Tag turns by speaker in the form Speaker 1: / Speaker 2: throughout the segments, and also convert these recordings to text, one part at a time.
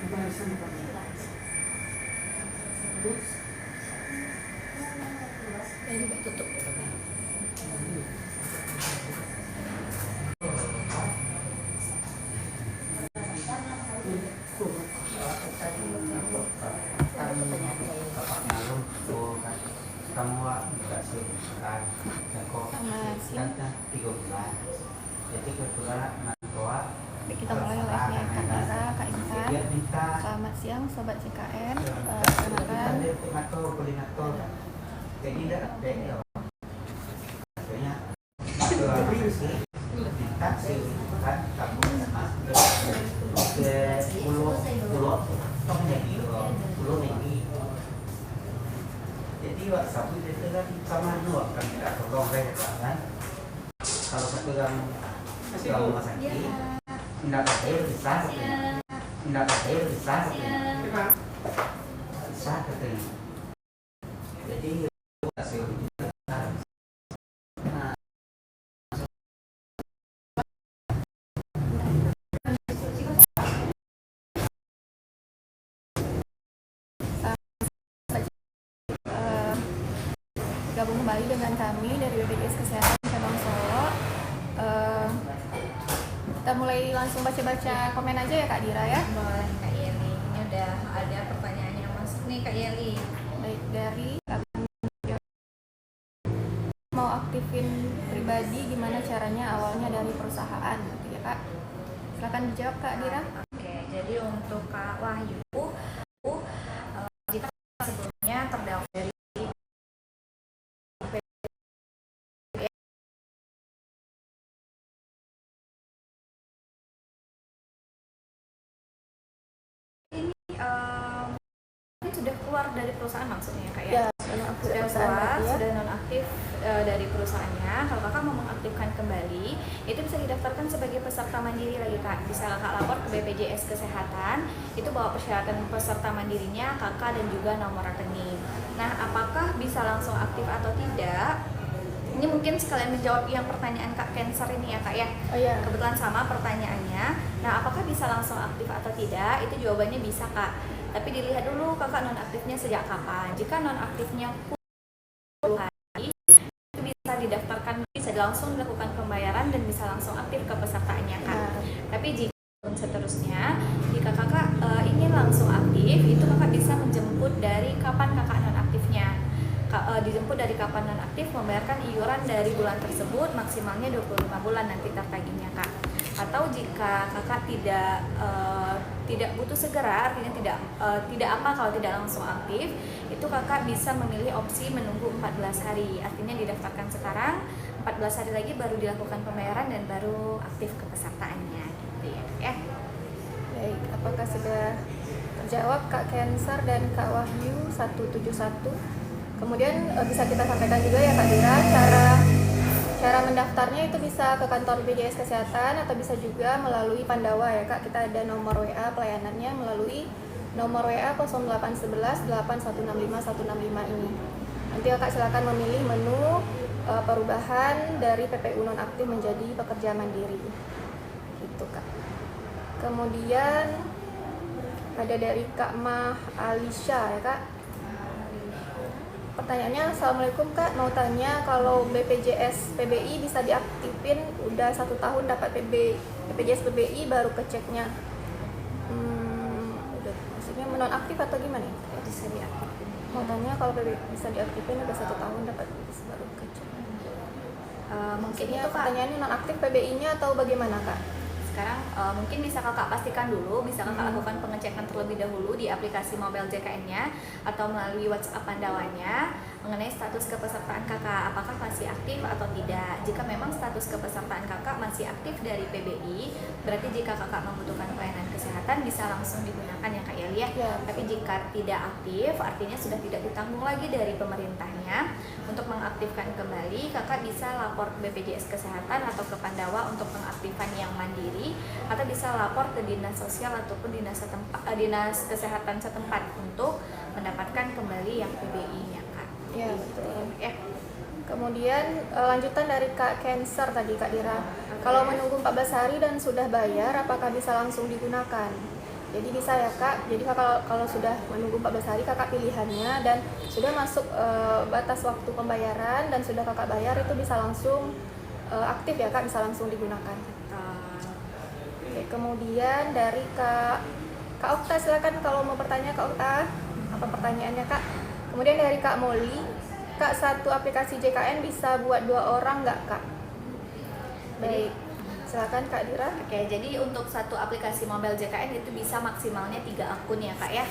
Speaker 1: Ini tutup.
Speaker 2: Jadi kebetulan Nantoa.
Speaker 1: Kita mulai live-nya Kak Dira, Kak Intan. Selamat siang Sobat CKN. Perkenalkan.
Speaker 2: Jadi tidak ada ya. Katanya kita kan kamu pulau menjadi pulau ini. Jadi WhatsApp itu kan sama dua kan tidak tolong kan. Kalau satu yang rumah sakit, tidak ada bisa, tidak ada bisa, bisa katanya. Jadi hasil
Speaker 1: gabung kembali dengan kami dari BPJS Kesehatan Cabang Solo. Kita mulai langsung baca-baca komen aja ya Kak Dira ya.
Speaker 3: Boleh Kak Yeli, ini udah ada pertanyaan yang masuk nih Kak Yeli.
Speaker 1: Baik, dari mau aktifin pribadi gimana caranya, awalnya dari perusahaan gitu ya Kak. Silakan dijawab Kak Dira.
Speaker 3: Oke, jadi untuk Kak Wahyu, jika sebelumnya terdaftar dari sudah keluar dari perusahaan maksudnya Kak ya? Sudah keluar, sudah nonaktif dari perusahaannya. Kalau Kakak mau mengaktifkan kembali, itu bisa didaftarkan sebagai peserta mandiri lagi Kak. Bisa Kakak lapor ke BPJS Kesehatan, itu bawa persyaratan peserta mandirinya, Kakak dan juga nomor rekening. Nah, apakah bisa langsung aktif atau tidak? Ini mungkin sekalian menjawab yang pertanyaan Kak Cancer ini ya Kak ya.
Speaker 1: Oh, iya.
Speaker 3: Kebetulan sama pertanyaannya. Nah, apakah bisa langsung aktif atau tidak? Itu jawabannya bisa Kak. Tapi dilihat dulu Kakak nonaktifnya sejak kapan. Jika nonaktifnya 10 hari, itu bisa didaftarkan, bisa langsung dilakukan pembayaran dan bisa langsung aktif ke pesertaannya Kak. Tapi jika seterusnya, jika Kakak ingin langsung aktif, itu Kakak bisa menjemput dari kapan Kakak nonaktifnya. Dijemput dari kapan nonaktif, membayarkan iuran dari bulan tersebut maksimalnya 25 bulan nanti tertagihnya Kak. Atau jika Kakak tidak butuh segera, artinya tidak apa kalau tidak langsung aktif, itu Kakak bisa memilih opsi menunggu 14 hari. Artinya didaftarkan sekarang, 14 hari lagi baru dilakukan pembayaran dan baru aktif kepesertaannya gitu ya.
Speaker 1: Baik, apakah sudah terjawab Kak Cancer dan Kak Wahyu 171? Kemudian bisa kita sampaikan juga ya Kak Dira, cara mendaftarnya itu bisa ke kantor BPJS Kesehatan atau bisa juga melalui Pandawa ya Kak. Kita ada nomor WA pelayanannya melalui nomor WA 0811 8165 165 ini. Nanti Kakak silakan memilih menu perubahan dari PPU nonaktif menjadi pekerja mandiri. Gitu Kak. Kemudian ada dari Kak Mah Alisha ya Kak. Pertanyaannya, Assalamualaikum Kak, mau tanya kalau BPJS PBI bisa diaktifin udah 1 tahun dapat BPJS PBI baru keceknya, udah, maksudnya menonaktif atau gimana?
Speaker 3: Bisa diaktifin.
Speaker 1: Mau tanya kalau PBI bisa diaktifin udah 1 tahun dapat baru kecek.
Speaker 3: Mungkin itu Kak.
Speaker 1: Pertanyaannya nonaktif PBI-nya atau bagaimana Kak?
Speaker 3: Sekarang mungkin bisa Kakak pastikan dulu, bisa Kakak lakukan pengecekan terlebih dahulu di aplikasi mobile JKN-nya atau melalui WhatsApp Pandawanya mengenai status kepesertaan Kakak, apakah masih aktif atau tidak. Jika memang status kepesertaan Kakak masih aktif dari PBI, berarti jika Kakak membutuhkan pelayanan kesehatan bisa langsung digunakan ya Kak Yeli ya. Tapi jika tidak aktif, artinya sudah tidak ditanggung lagi dari pemerintahnya. Untuk mengaktifkan kembali, Kakak bisa lapor ke BPJS Kesehatan atau ke Pandawa untuk pengaktifan yang mandiri, atau bisa lapor ke dinas sosial ataupun dinas kesehatan setempat untuk mendapatkan kembali yang PBI-nya Kak.
Speaker 1: Ya betul. Kemudian lanjutan dari Kak Cancer tadi Kak Dira. Kalau menunggu 14 hari dan sudah bayar, apakah bisa langsung digunakan? Jadi bisa ya kak, jadi kalau sudah menunggu 14 hari kakak pilihannya dan sudah masuk batas waktu pembayaran dan sudah kakak bayar, itu bisa langsung aktif ya kak, bisa langsung digunakan. Oke, kemudian dari Kak Okta, silakan kalau mau bertanya Kak Okta, apa pertanyaannya Kak? Kemudian dari Kak Molly, Kak, satu aplikasi JKN bisa buat 2 orang nggak Kak? Baik, silakan Kak Dira.
Speaker 3: Oke, jadi untuk satu aplikasi mobile JKN itu bisa maksimalnya 3 akun ya kak ya.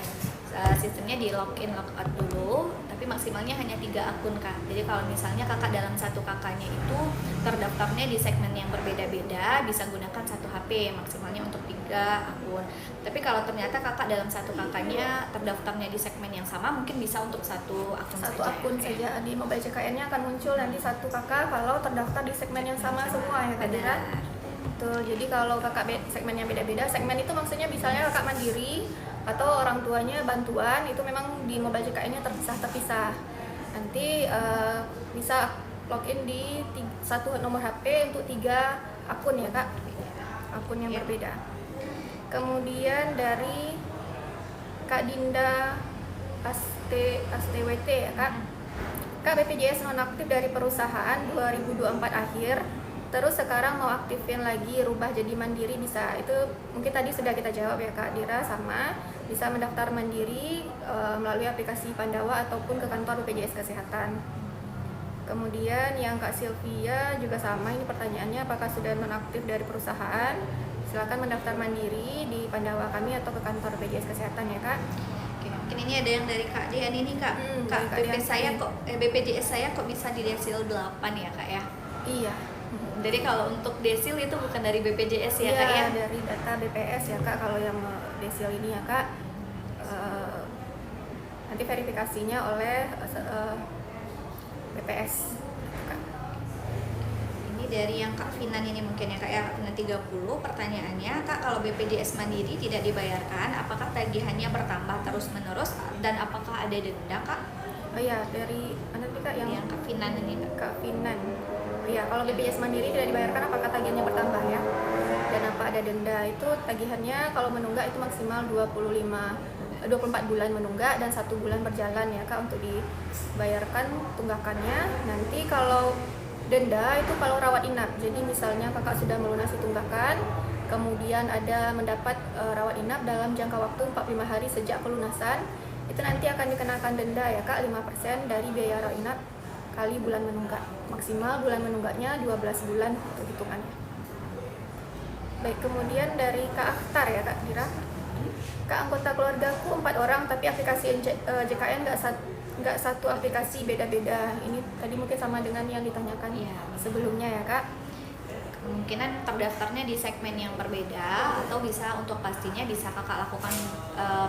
Speaker 3: Sistemnya di login logout dulu, tapi maksimalnya hanya 3 akun kak. Jadi kalau misalnya kakak dalam satu kakaknya itu terdaftarnya di segmen yang berbeda-beda, bisa gunakan satu HP maksimalnya untuk 3 akun. Tapi kalau ternyata kakak dalam satu kakaknya terdaftarnya di segmen yang sama, mungkin bisa untuk satu akun
Speaker 1: Satu
Speaker 3: saja.
Speaker 1: akun
Speaker 3: ya.
Speaker 1: saja di mobile JKN-nya akan muncul nanti satu kakak kalau terdaftar di segmen yang sama semua ya Kak Dira.
Speaker 3: Benar.
Speaker 1: Betul, jadi kalau kakak segmennya beda-beda, segmen itu maksudnya misalnya kakak mandiri atau orang tuanya bantuan, itu memang di mobile JKN-nya terpisah. Nanti bisa login di satu nomor HP untuk 3 akun ya kak, akun yang berbeda. Kemudian dari Kak Dinda STWT ya kak, Kak, BPJS nonaktif dari perusahaan 2024 akhir, terus sekarang mau aktifin lagi, rubah jadi mandiri bisa. Itu mungkin tadi sudah kita jawab ya Kak Dira, sama bisa mendaftar mandiri melalui aplikasi Pandawa ataupun ke kantor BPJS Kesehatan. Kemudian yang Kak Sylvia juga sama, ini pertanyaannya apakah sudah nonaktif dari perusahaan, silakan mendaftar mandiri di Pandawa kami atau ke kantor BPJS Kesehatan ya Kak.
Speaker 3: Oke, mungkin ini ada yang dari Kak Dian ini Kak. Kak,
Speaker 1: dari Kak
Speaker 3: BP
Speaker 1: Dian
Speaker 3: saya
Speaker 1: tadi.
Speaker 3: kok BPJS saya kok bisa di desil 8 ya Kak ya?
Speaker 1: Iya.
Speaker 3: Jadi kalau untuk desil itu bukan dari BPJS ya
Speaker 1: Iya,
Speaker 3: Kak ya?
Speaker 1: dari data BPS ya Kak, kalau yang desil ini ya Kak, nanti verifikasinya oleh BPS Kak.
Speaker 3: Ini dari yang Kak Finan ini mungkin ya Kak ya, Finan 30, pertanyaannya Kak, kalau BPJS Mandiri tidak dibayarkan, apakah tagihannya bertambah terus menerus dan apakah ada denda Kak?
Speaker 1: Oh iya, dari mana tadi Kak
Speaker 3: Yang Kak Finan ini Kak.
Speaker 1: Kak Finan. Iya, kalau BPJS Mandiri tidak dibayarkan apakah tagihannya bertambah ya? Dan apa ada denda? Itu tagihannya kalau menunggak itu maksimal 24 bulan menunggak dan 1 bulan berjalan ya Kak untuk dibayarkan tunggakannya. Nanti kalau denda itu kalau rawat inap. Jadi misalnya Kakak sudah melunasi tunggakan, kemudian ada mendapat rawat inap dalam jangka waktu 45 hari sejak pelunasan, itu nanti akan dikenakan denda ya Kak, 5% dari biaya rawat inap kali bulan menunggak. Maksimal bulan menunggaknya 12 bulan untuk hitungannya. Baik, kemudian dari Kak Akhtar ya Kak Dira. Kak, anggota keluargaku 4 orang tapi aplikasi JKN nggak satu aplikasi, beda-beda. Ini tadi mungkin sama dengan yang ditanyakan sebelumnya ya Kak.
Speaker 3: Kemungkinan terdaftarnya di segmen yang berbeda, atau bisa untuk pastinya bisa kakak lakukan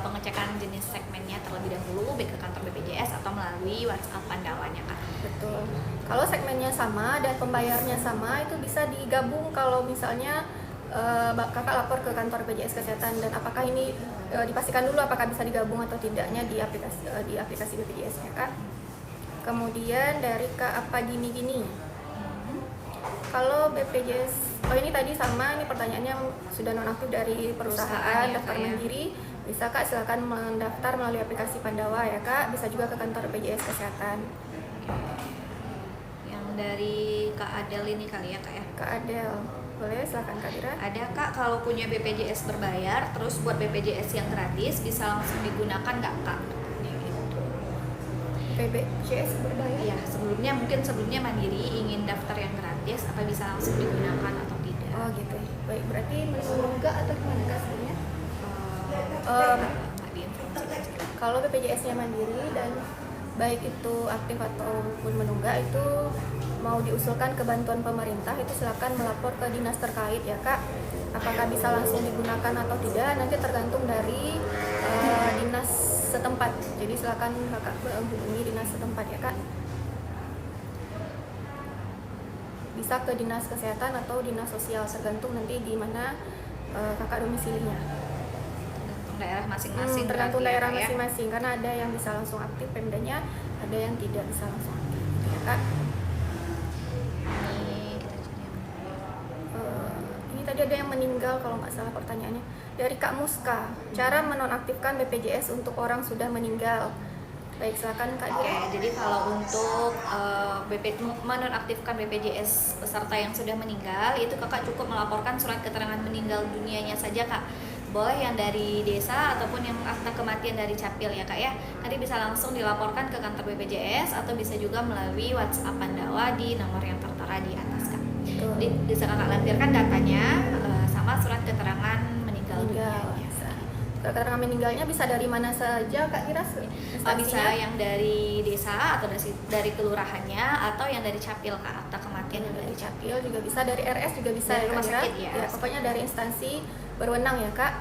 Speaker 3: pengecekan jenis segmennya terlebih dahulu baik ke kantor BPJS atau melalui WhatsApp Pandawanya Kak.
Speaker 1: Betul. Kalau segmennya sama dan pembayarnya sama, itu bisa digabung kalau misalnya kakak lapor ke kantor BPJS Kesehatan, dan apakah ini dipastikan dulu apakah bisa digabung atau tidaknya di aplikasi BPJS-nya Kak. Kemudian dari Kak apa gini-gini. Kalau BPJS, ini tadi sama, ini pertanyaannya sudah nonaktif dari perusahaan,
Speaker 3: ya,
Speaker 1: daftar
Speaker 3: Kak, ya.
Speaker 1: mandiri, bisa Kak silakan mendaftar melalui aplikasi Pandawa ya Kak, bisa juga ke kantor BPJS Kesehatan.
Speaker 3: Yang dari Kak Adel ini kali ya Kak ya.
Speaker 1: Kak Adel, boleh silakan Kak Dira.
Speaker 3: Ada Kak, kalau punya BPJS berbayar, terus buat BPJS yang gratis bisa langsung digunakan nggak Kak?
Speaker 1: BPJS berbayar?
Speaker 3: Ya, sebelumnya mandiri ingin daftar yang gratis, apa bisa langsung digunakan atau tidak?
Speaker 1: Oh gitu. Baik, berarti menunggak atau gimana Kak sebenarnya?
Speaker 3: Nggak diinformasikan.
Speaker 1: Kalau BPJS-nya mandiri dan baik itu aktif ataupun menunggak, itu mau diusulkan ke bantuan pemerintah, itu silakan melapor ke dinas terkait ya Kak. Apakah bisa langsung digunakan atau tidak, nanti tergantung dari dinas setempat. Jadi silakan Kakak menghubungi dinas setempat ya Kak. Bisa ke dinas kesehatan atau dinas sosial, tergantung nanti di mana Kakak domisilinya.
Speaker 3: Tergantung daerah masing-masing.
Speaker 1: Tergantung
Speaker 3: berarti ya,
Speaker 1: daerah
Speaker 3: Kak, ya?
Speaker 1: masing-masing, karena ada yang bisa langsung aktif pemdanya, ada yang tidak bisa langsung aktif gitu ya Kak.
Speaker 3: Ini kita cari yang
Speaker 1: Ini tadi tadi ada yang meninggal kalau nggak salah pertanyaannya. Dari Kak Muska, cara menonaktifkan BPJS untuk orang sudah meninggal. Baik, silakan Kak
Speaker 3: Oke,
Speaker 1: Dira.
Speaker 3: jadi kalau untuk menonaktifkan BPJS peserta yang sudah meninggal, itu kakak cukup melaporkan surat keterangan meninggal dunianya saja kak. Boleh yang dari desa ataupun yang akta kematian dari Capil ya kak ya. Nanti bisa langsung dilaporkan ke kantor BPJS atau bisa juga melalui WhatsApp Pandawa di nomor yang tertera di atas kak. Jadi bisa kakak lampirkan datanya sama surat keterangan meninggal dunianya.
Speaker 1: Surat keterangan meninggalnya bisa dari mana saja Kak Dira?
Speaker 3: Bisa yang dari desa atau dari kelurahannya atau yang dari Capil kak, akta kematian yang dari Capil.
Speaker 1: Juga bisa, dari RS juga bisa
Speaker 3: Dari
Speaker 1: ya Kak
Speaker 3: rumah
Speaker 1: Dira?
Speaker 3: sakit, ya.
Speaker 1: Ya, pokoknya dari instansi berwenang ya Kak.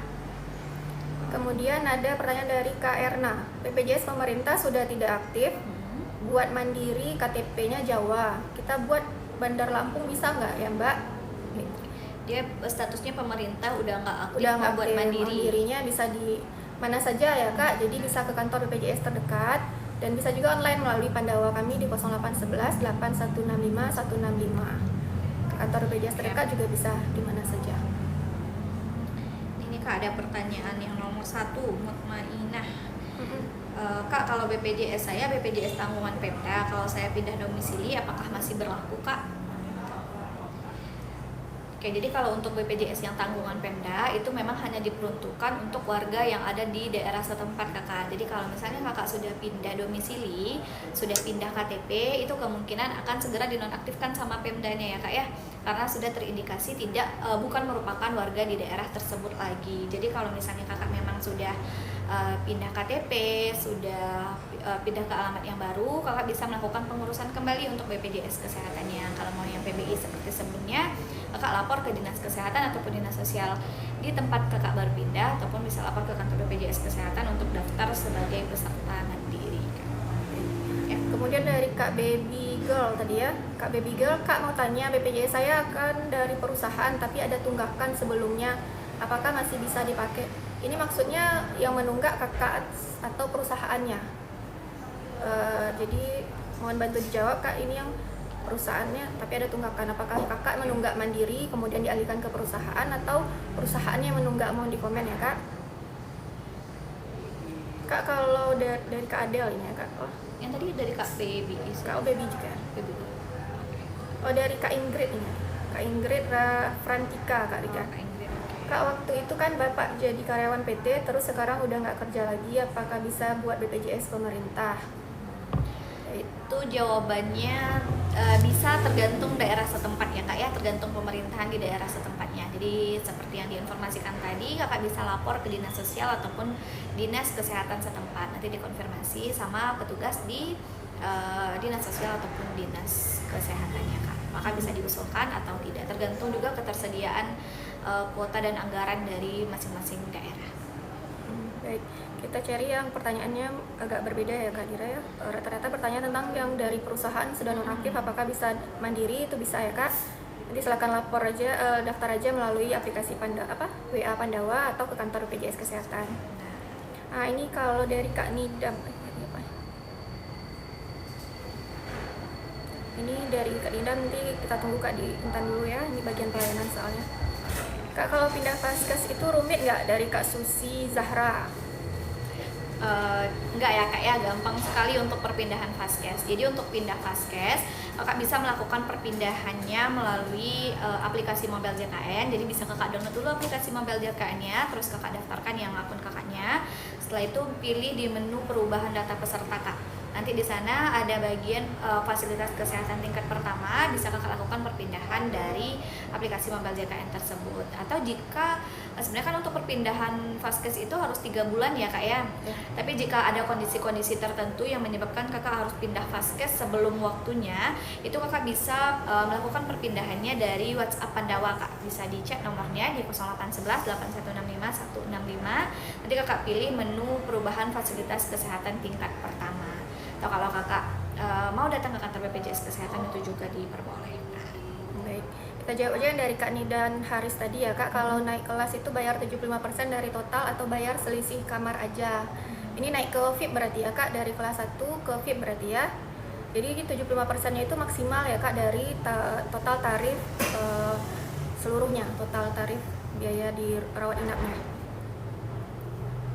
Speaker 1: Kemudian ada pertanyaan dari Kak Erna. BPJS pemerintah sudah tidak aktif, buat mandiri KTP-nya Jawa. Kita buat Bandar Lampung bisa nggak ya Mbak?
Speaker 3: Dia statusnya pemerintah udah nggak aktif,
Speaker 1: Udah nggak
Speaker 3: buat
Speaker 1: aktif,
Speaker 3: mandiri.
Speaker 1: mandirinya bisa di mana saja ya Kak. Jadi bisa ke kantor BPJS terdekat dan bisa juga online melalui Pandawa kami di 0811 8165 165. Ke kantor BPJS terdekat juga bisa di mana saja.
Speaker 3: Ini kak ada pertanyaan yang nomor 1, Mutmainah. Kak, kalau BPJS saya BPJS tanggungan Pemda, kalau saya pindah domisili apakah masih berlaku kak? Oke, jadi kalau untuk BPJS yang tanggungan Pemda itu memang hanya diperuntukkan untuk warga yang ada di daerah setempat kakak. Jadi kalau misalnya kakak sudah pindah domisili, sudah pindah KTP, itu kemungkinan akan segera dinonaktifkan sama Pemdanya ya kak ya, karena sudah terindikasi bukan merupakan warga di daerah tersebut lagi. Jadi kalau misalnya kakak memang sudah pindah KTP, sudah pindah ke alamat yang baru, kakak bisa melakukan pengurusan kembali untuk BPJS kesehatannya. Kalau mau yang PBI seperti sebelumnya, kakak lapor ke dinas kesehatan ataupun dinas sosial di tempat kakak baru pindah, ataupun bisa lapor ke kantor BPJS kesehatan untuk daftar sebagai peserta mandiri.
Speaker 1: Ya, kemudian dari Kak Baby Girl tadi ya, Kak Baby Girl, Kak mau tanya BPJS saya akan dari perusahaan tapi ada tunggakan sebelumnya, apakah masih bisa dipakai? Ini maksudnya yang menunggak kakak atau perusahaannya. Jadi mohon bantu dijawab Kak, ini yang perusahaannya tapi ada tunggakan, apakah kakak menunggak mandiri kemudian dialihkan ke perusahaan atau perusahaannya yang menunggak? Mohon di komen ya Kak. Kak kalau dari Kak Adel ini ya Kak.
Speaker 3: Yang tadi dari Kak Baby.
Speaker 1: Kak Baby juga.
Speaker 3: Baby.
Speaker 1: Dari Kak Ingrid ini. Kak Ingrid Frantika Kak Rika.
Speaker 3: Kak Ingrid.
Speaker 1: Kak, waktu itu kan Bapak jadi karyawan PT terus sekarang udah nggak kerja lagi, apakah bisa buat BPJS pemerintah?
Speaker 3: Itu jawabannya bisa tergantung daerah setempat ya kak ya, tergantung pemerintahan di daerah setempatnya. Jadi seperti yang diinformasikan tadi, kakak bisa lapor ke dinas sosial ataupun dinas kesehatan setempat, nanti dikonfirmasi sama petugas di dinas sosial ataupun dinas kesehatannya kak, maka bisa diusulkan atau tidak, tergantung juga ketersediaan kuota dan anggaran dari masing-masing daerah.
Speaker 1: Baik, kita cari yang pertanyaannya agak berbeda ya Kak Dira ya. Rata-rata pertanyaan tentang yang dari perusahaan sudah nonaktif apakah bisa mandiri, itu bisa ya Kak. Nanti silakan lapor aja, daftar aja melalui aplikasi WA Pandawa atau ke kantor BPJS Kesehatan. Nah, ini kalau dari Kak Nidam. Ini dari Kak Nidam, nanti kita tunggu Kak di Intan dulu ya. Ini bagian pelayanan soalnya. Kak, kalau pindah Vaskes itu rumit nggak? Dari Kak Susi Zahra.
Speaker 3: Enggak ya kak ya, gampang sekali untuk perpindahan Vaskes. Jadi untuk pindah Vaskes, kakak bisa melakukan perpindahannya melalui aplikasi Mobile JKN. Jadi bisa kakak download dulu aplikasi Mobile JKN-nya, terus kakak daftarkan yang akun kakaknya. Setelah itu pilih di menu perubahan data peserta kak. Nanti di sana ada bagian fasilitas kesehatan tingkat pertama, bisa kakak lakukan perpindahan dari aplikasi Mobile JKN tersebut. Atau jika sebenarnya kan untuk perpindahan Vaskes itu harus 3 bulan ya kak ya. Tapi jika ada kondisi-kondisi tertentu yang menyebabkan kakak harus pindah Vaskes sebelum waktunya, itu kakak bisa melakukan perpindahannya dari WhatsApp Pandawa kak. Bisa dicek nomornya di 0811 8165 165. Nanti kakak pilih menu perubahan fasilitas kesehatan tingkat pertama. Atau kalau kakak mau datang ke kantor BPJS Kesehatan itu juga diperbolehkan.
Speaker 1: Baik, kita jawab aja yang dari Kak Nidan Haris tadi ya Kak. Kalau naik kelas itu bayar 75% dari total atau bayar selisih kamar aja? Ini naik ke VIP berarti ya Kak, dari kelas 1 ke VIP berarti ya. Jadi 75% nya itu maksimal ya Kak dari total tarif seluruhnya, total tarif biaya di rawat inapnya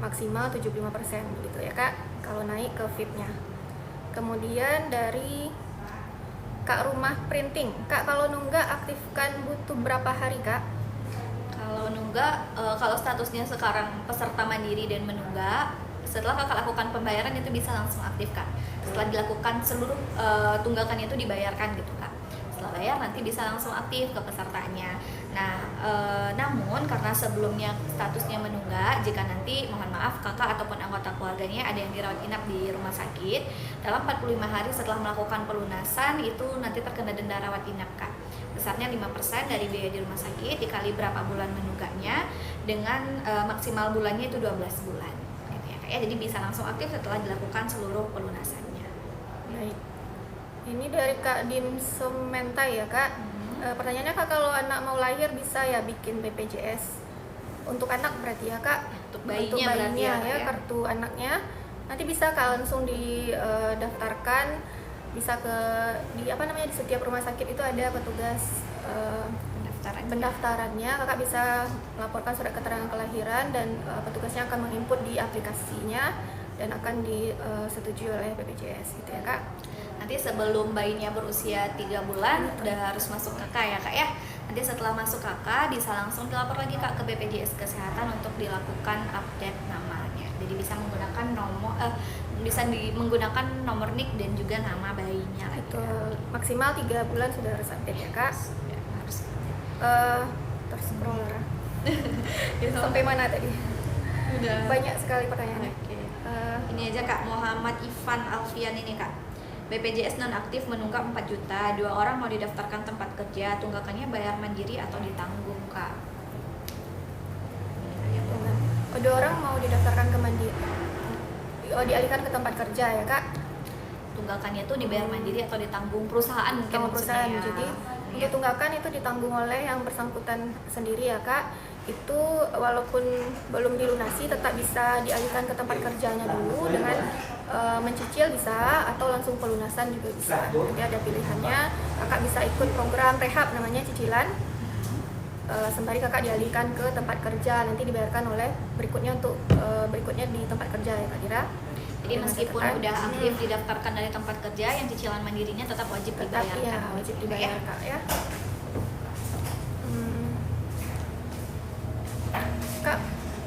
Speaker 1: maksimal 75% gitu ya Kak, kalau naik ke VIP-nya. Kemudian dari Kak Rumah Printing, Kak kalau nunggak aktifkan butuh berapa hari Kak?
Speaker 3: Kalau nunggak, kalau statusnya sekarang peserta mandiri dan menunggak, setelah kakak lakukan pembayaran itu bisa langsung aktif Kak. Setelah dilakukan seluruh tunggakannya itu dibayarkan gitu Kak. Setelah bayar nanti bisa langsung aktif ke pesertanya. Nah, namun karena sebelumnya statusnya menunggak, jika nanti mohon maaf kakak ataupun anggota keluarganya ada yang dirawat inap di rumah sakit, dalam 45 hari setelah melakukan pelunasan itu nanti terkena denda rawat inap Kak. Besarnya 5% dari biaya di rumah sakit dikali berapa bulan menunggaknya dengan maksimal bulannya itu 12 bulan. Gitu ya Kak ya. Jadi bisa langsung aktif setelah dilakukan seluruh pelunasannya.
Speaker 1: Baik. Ini dari Kak Dimsum Mentai ya Kak. Pertanyaannya Kak, kalau anak mau lahir bisa ya bikin BPJS untuk anak berarti ya Kak?
Speaker 3: Untuk bayinya berarti
Speaker 1: ya,
Speaker 3: ya.
Speaker 1: kartu anaknya nanti bisa Kak langsung didaftarkan, bisa di setiap rumah sakit itu ada petugas pendaftarannya. Kakak bisa melaporkan surat keterangan kelahiran dan petugasnya akan menginput di aplikasinya dan akan disetujui oleh BPJS gitu ya Kak.
Speaker 3: Nanti sebelum bayinya berusia 3 bulan udah harus masuk KK ya Kak ya. Nanti setelah masuk KK bisa langsung dilapor lagi Kak ke BPJS Kesehatan untuk dilakukan update namanya. Jadi bisa menggunakan menggunakan nomor NIK dan juga nama bayinya lagi.
Speaker 1: Maksimal 3 bulan sudah harus update ya Kak.
Speaker 3: Ya, harus.
Speaker 1: Terscroll sampai mana tadi?
Speaker 3: Udah
Speaker 1: Banyak sekali pertanyaannya.
Speaker 3: Oke. Ini aja Kak, Muhammad Ivan Alfian ini Kak. BPJS nonaktif menunggak 4 juta, 2 orang mau didaftarkan tempat kerja, tunggakannya bayar mandiri atau ditanggung Kak?
Speaker 1: Dua orang mau didaftarkan ke mandiri, dialihkan ke tempat kerja ya Kak.
Speaker 3: Tunggakannya tuh dibayar mandiri atau ditanggung perusahaan mungkin
Speaker 1: Sama perusahaan.
Speaker 3: maksudnya.
Speaker 1: Jadi untuk tunggakan itu ditanggung oleh yang bersangkutan sendiri ya Kak. Itu walaupun belum dilunasi tetap bisa dialihkan ke tempat kerjanya dulu dengan mencicil bisa, atau langsung pelunasan juga bisa. Nanti ada pilihannya. Kakak bisa ikut program rehab namanya cicilan. Sembari kakak dialihkan ke tempat kerja, nanti dibayarkan oleh berikutnya di tempat kerja ya Kak Dira.
Speaker 3: Jadi meskipun udah aktif didaftarkan dari tempat kerja, yang cicilan mandirinya tetap wajib dibayarkan.
Speaker 1: Iya, wajib dibayar Kak ya. Kak,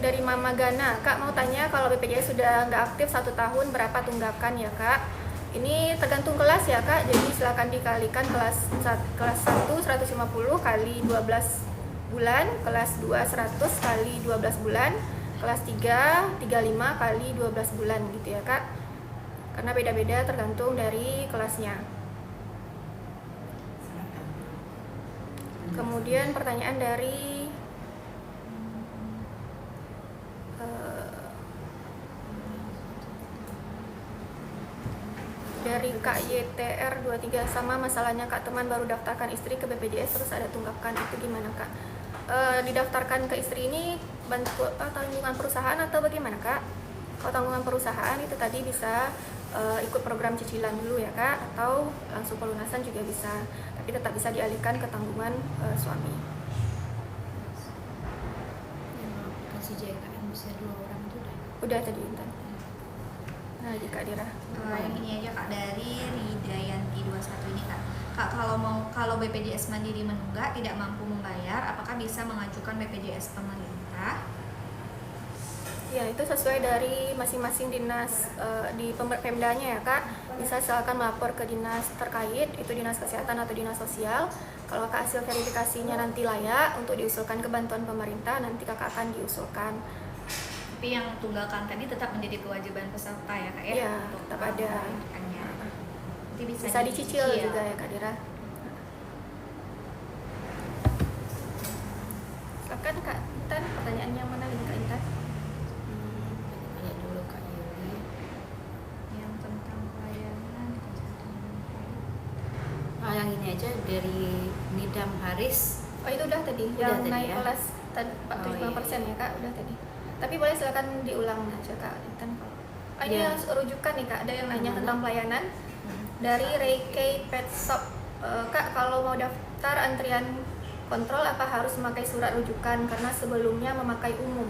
Speaker 1: dari Mama Gana, Kak mau tanya kalau BPJS sudah nggak aktif 1 tahun berapa tunggakan ya Kak? Ini tergantung kelas ya Kak, jadi silakan dikalikan kelas 1 150 kali 12 bulan, kelas 2 100 kali 12 bulan, kelas 3 35 kali 12 bulan gitu ya Kak. Karena beda-beda tergantung dari kelasnya. Kemudian pertanyaan dari Kak YTR 23, sama masalahnya Kak, teman baru daftarkan istri ke BPJS terus ada tunggakan, itu gimana Kak? Didaftarkan ke istri ini tanggungan perusahaan atau bagaimana Kak? Kalau tanggungan perusahaan itu tadi bisa ikut program cicilan dulu ya Kak, atau langsung pelunasan juga bisa, tapi tetap bisa dialihkan ke tanggungan suami.
Speaker 3: Kasih JKN bisa 2 orang itu
Speaker 1: Udah tadi Intan. Nah, Kak Dira.
Speaker 3: Yang ini aja Kak, dari Ridayanti 21 ini Kak. Kak, kalau BPJS Mandiri menunggak tidak mampu membayar, apakah bisa mengajukan BPJS pemerintah?
Speaker 1: Ya, itu sesuai dari masing-masing dinas di Pemdanya ya Kak. Bisa silakan melapor ke dinas terkait, itu dinas kesehatan atau dinas sosial. Kalau Kak hasil verifikasinya nanti layak untuk diusulkan ke bantuan pemerintah, nanti Kakak akan diusulkan.
Speaker 3: Tapi yang tunggakan tadi tetap menjadi kewajiban peserta ya Kak ya?
Speaker 1: Iya,
Speaker 3: untuk
Speaker 1: tetap ada.
Speaker 3: Nanti
Speaker 1: Bisa dicicil juga ya Kak Dira. Silakan Kak Intan, pertanyaannya mana lagi Kak Intan?
Speaker 3: Lihat dulu Kak Yuli. Yang tentang pelayanan.
Speaker 4: Yang ini aja dari Nidam Haris.
Speaker 1: Oh itu udah tadi,
Speaker 4: Udah
Speaker 1: yang
Speaker 4: tadi
Speaker 1: naik
Speaker 4: ya?
Speaker 1: kelas 45% ya Kak, udah tadi. Tapi boleh silakan diulang aja Kak Intan. Ini
Speaker 4: Ya.
Speaker 1: rujukan nih Kak, ada yang nanya tentang pelayanan dari Reiki Pet Shop. Kak, kalau mau daftar antrian kontrol apa harus memakai surat rujukan karena sebelumnya memakai umum?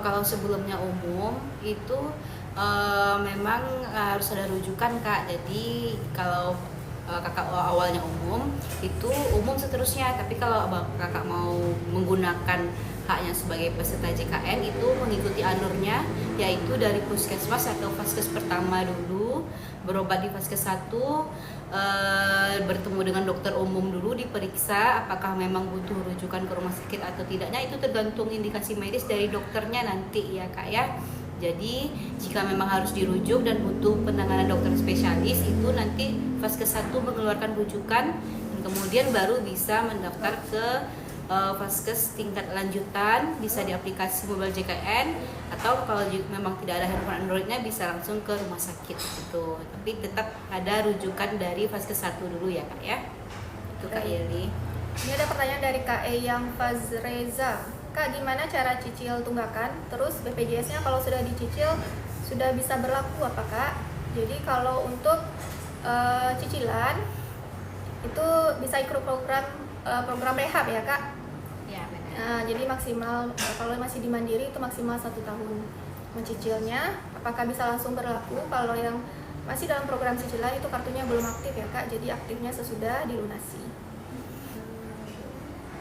Speaker 4: Kalau sebelumnya umum itu memang harus ada rujukan Kak. Jadi kalau kakak awalnya umum itu umum seterusnya. Tapi kalau kakak mau menggunakan haknya sebagai peserta JKN itu mengikuti alurnya, yaitu dari puskesmas atau vaskes pertama dulu, berobat di vaskes 1, bertemu dengan dokter umum dulu, diperiksa apakah memang butuh rujukan ke rumah sakit atau tidaknya. Itu tergantung indikasi medis dari dokternya nanti ya Kak ya. Jadi jika memang harus dirujuk dan butuh penanganan dokter spesialis, itu nanti vaskes 1 mengeluarkan rujukan dan kemudian baru bisa mendaftar ke vaskes tingkat lanjutan, bisa di aplikasi mobile JKN, atau kalau memang tidak ada handphone Androidnya bisa langsung ke rumah sakit gitu. Tapi tetap ada rujukan dari vaskes 1 dulu ya Kak ya. Itu Kak Yeli.
Speaker 1: Ini ada pertanyaan dari Kak Eyang Fazreza. Kak, gimana cara cicil tunggakan? Terus BPJS-nya kalau sudah dicicil sudah bisa berlaku apa Kak? Jadi kalau untuk cicilan itu bisa ikut program rehab ya Kak?
Speaker 3: Ya, benar.
Speaker 1: Nah, jadi maksimal kalau masih di Mandiri itu maksimal 1 tahun mencicilnya. Apakah bisa langsung berlaku? Kalau yang masih dalam program cicilan itu kartunya belum aktif ya Kak, jadi aktifnya sesudah dilunasi.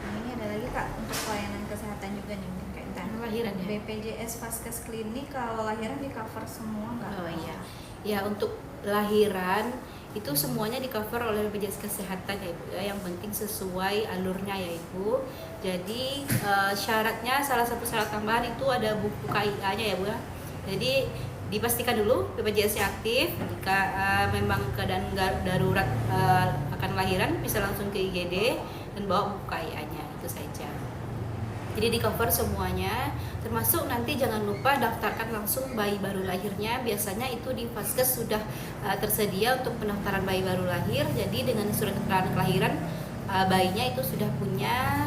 Speaker 3: Nah, ini ada lagi Kak untuk pelayanan kesehatan juga nih, mungkin kayak entah
Speaker 4: Lahiran ya?
Speaker 3: BPJS Vaskes Klinik kalau lahiran di cover semua nggak?
Speaker 4: Oh iya. Ya, untuk lahiran itu semuanya di cover oleh BPJS Kesehatan ya Ibu ya. Yang penting sesuai alurnya ya Ibu. Jadi syaratnya, salah satu syarat tambahan itu ada buku KIA-nya ya Bu ya. Jadi dipastikan dulu BPJS-nya aktif. Jika memang keadaan darurat akan lahiran, bisa langsung ke IGD dan bawa buku KIA-nya, itu saja. Jadi di cover semuanya, termasuk nanti jangan lupa daftarkan langsung bayi baru lahirnya. Biasanya itu di vaskes sudah tersedia untuk pendaftaran bayi baru lahir. Jadi dengan surat keterangan kelahiran bayinya itu sudah punya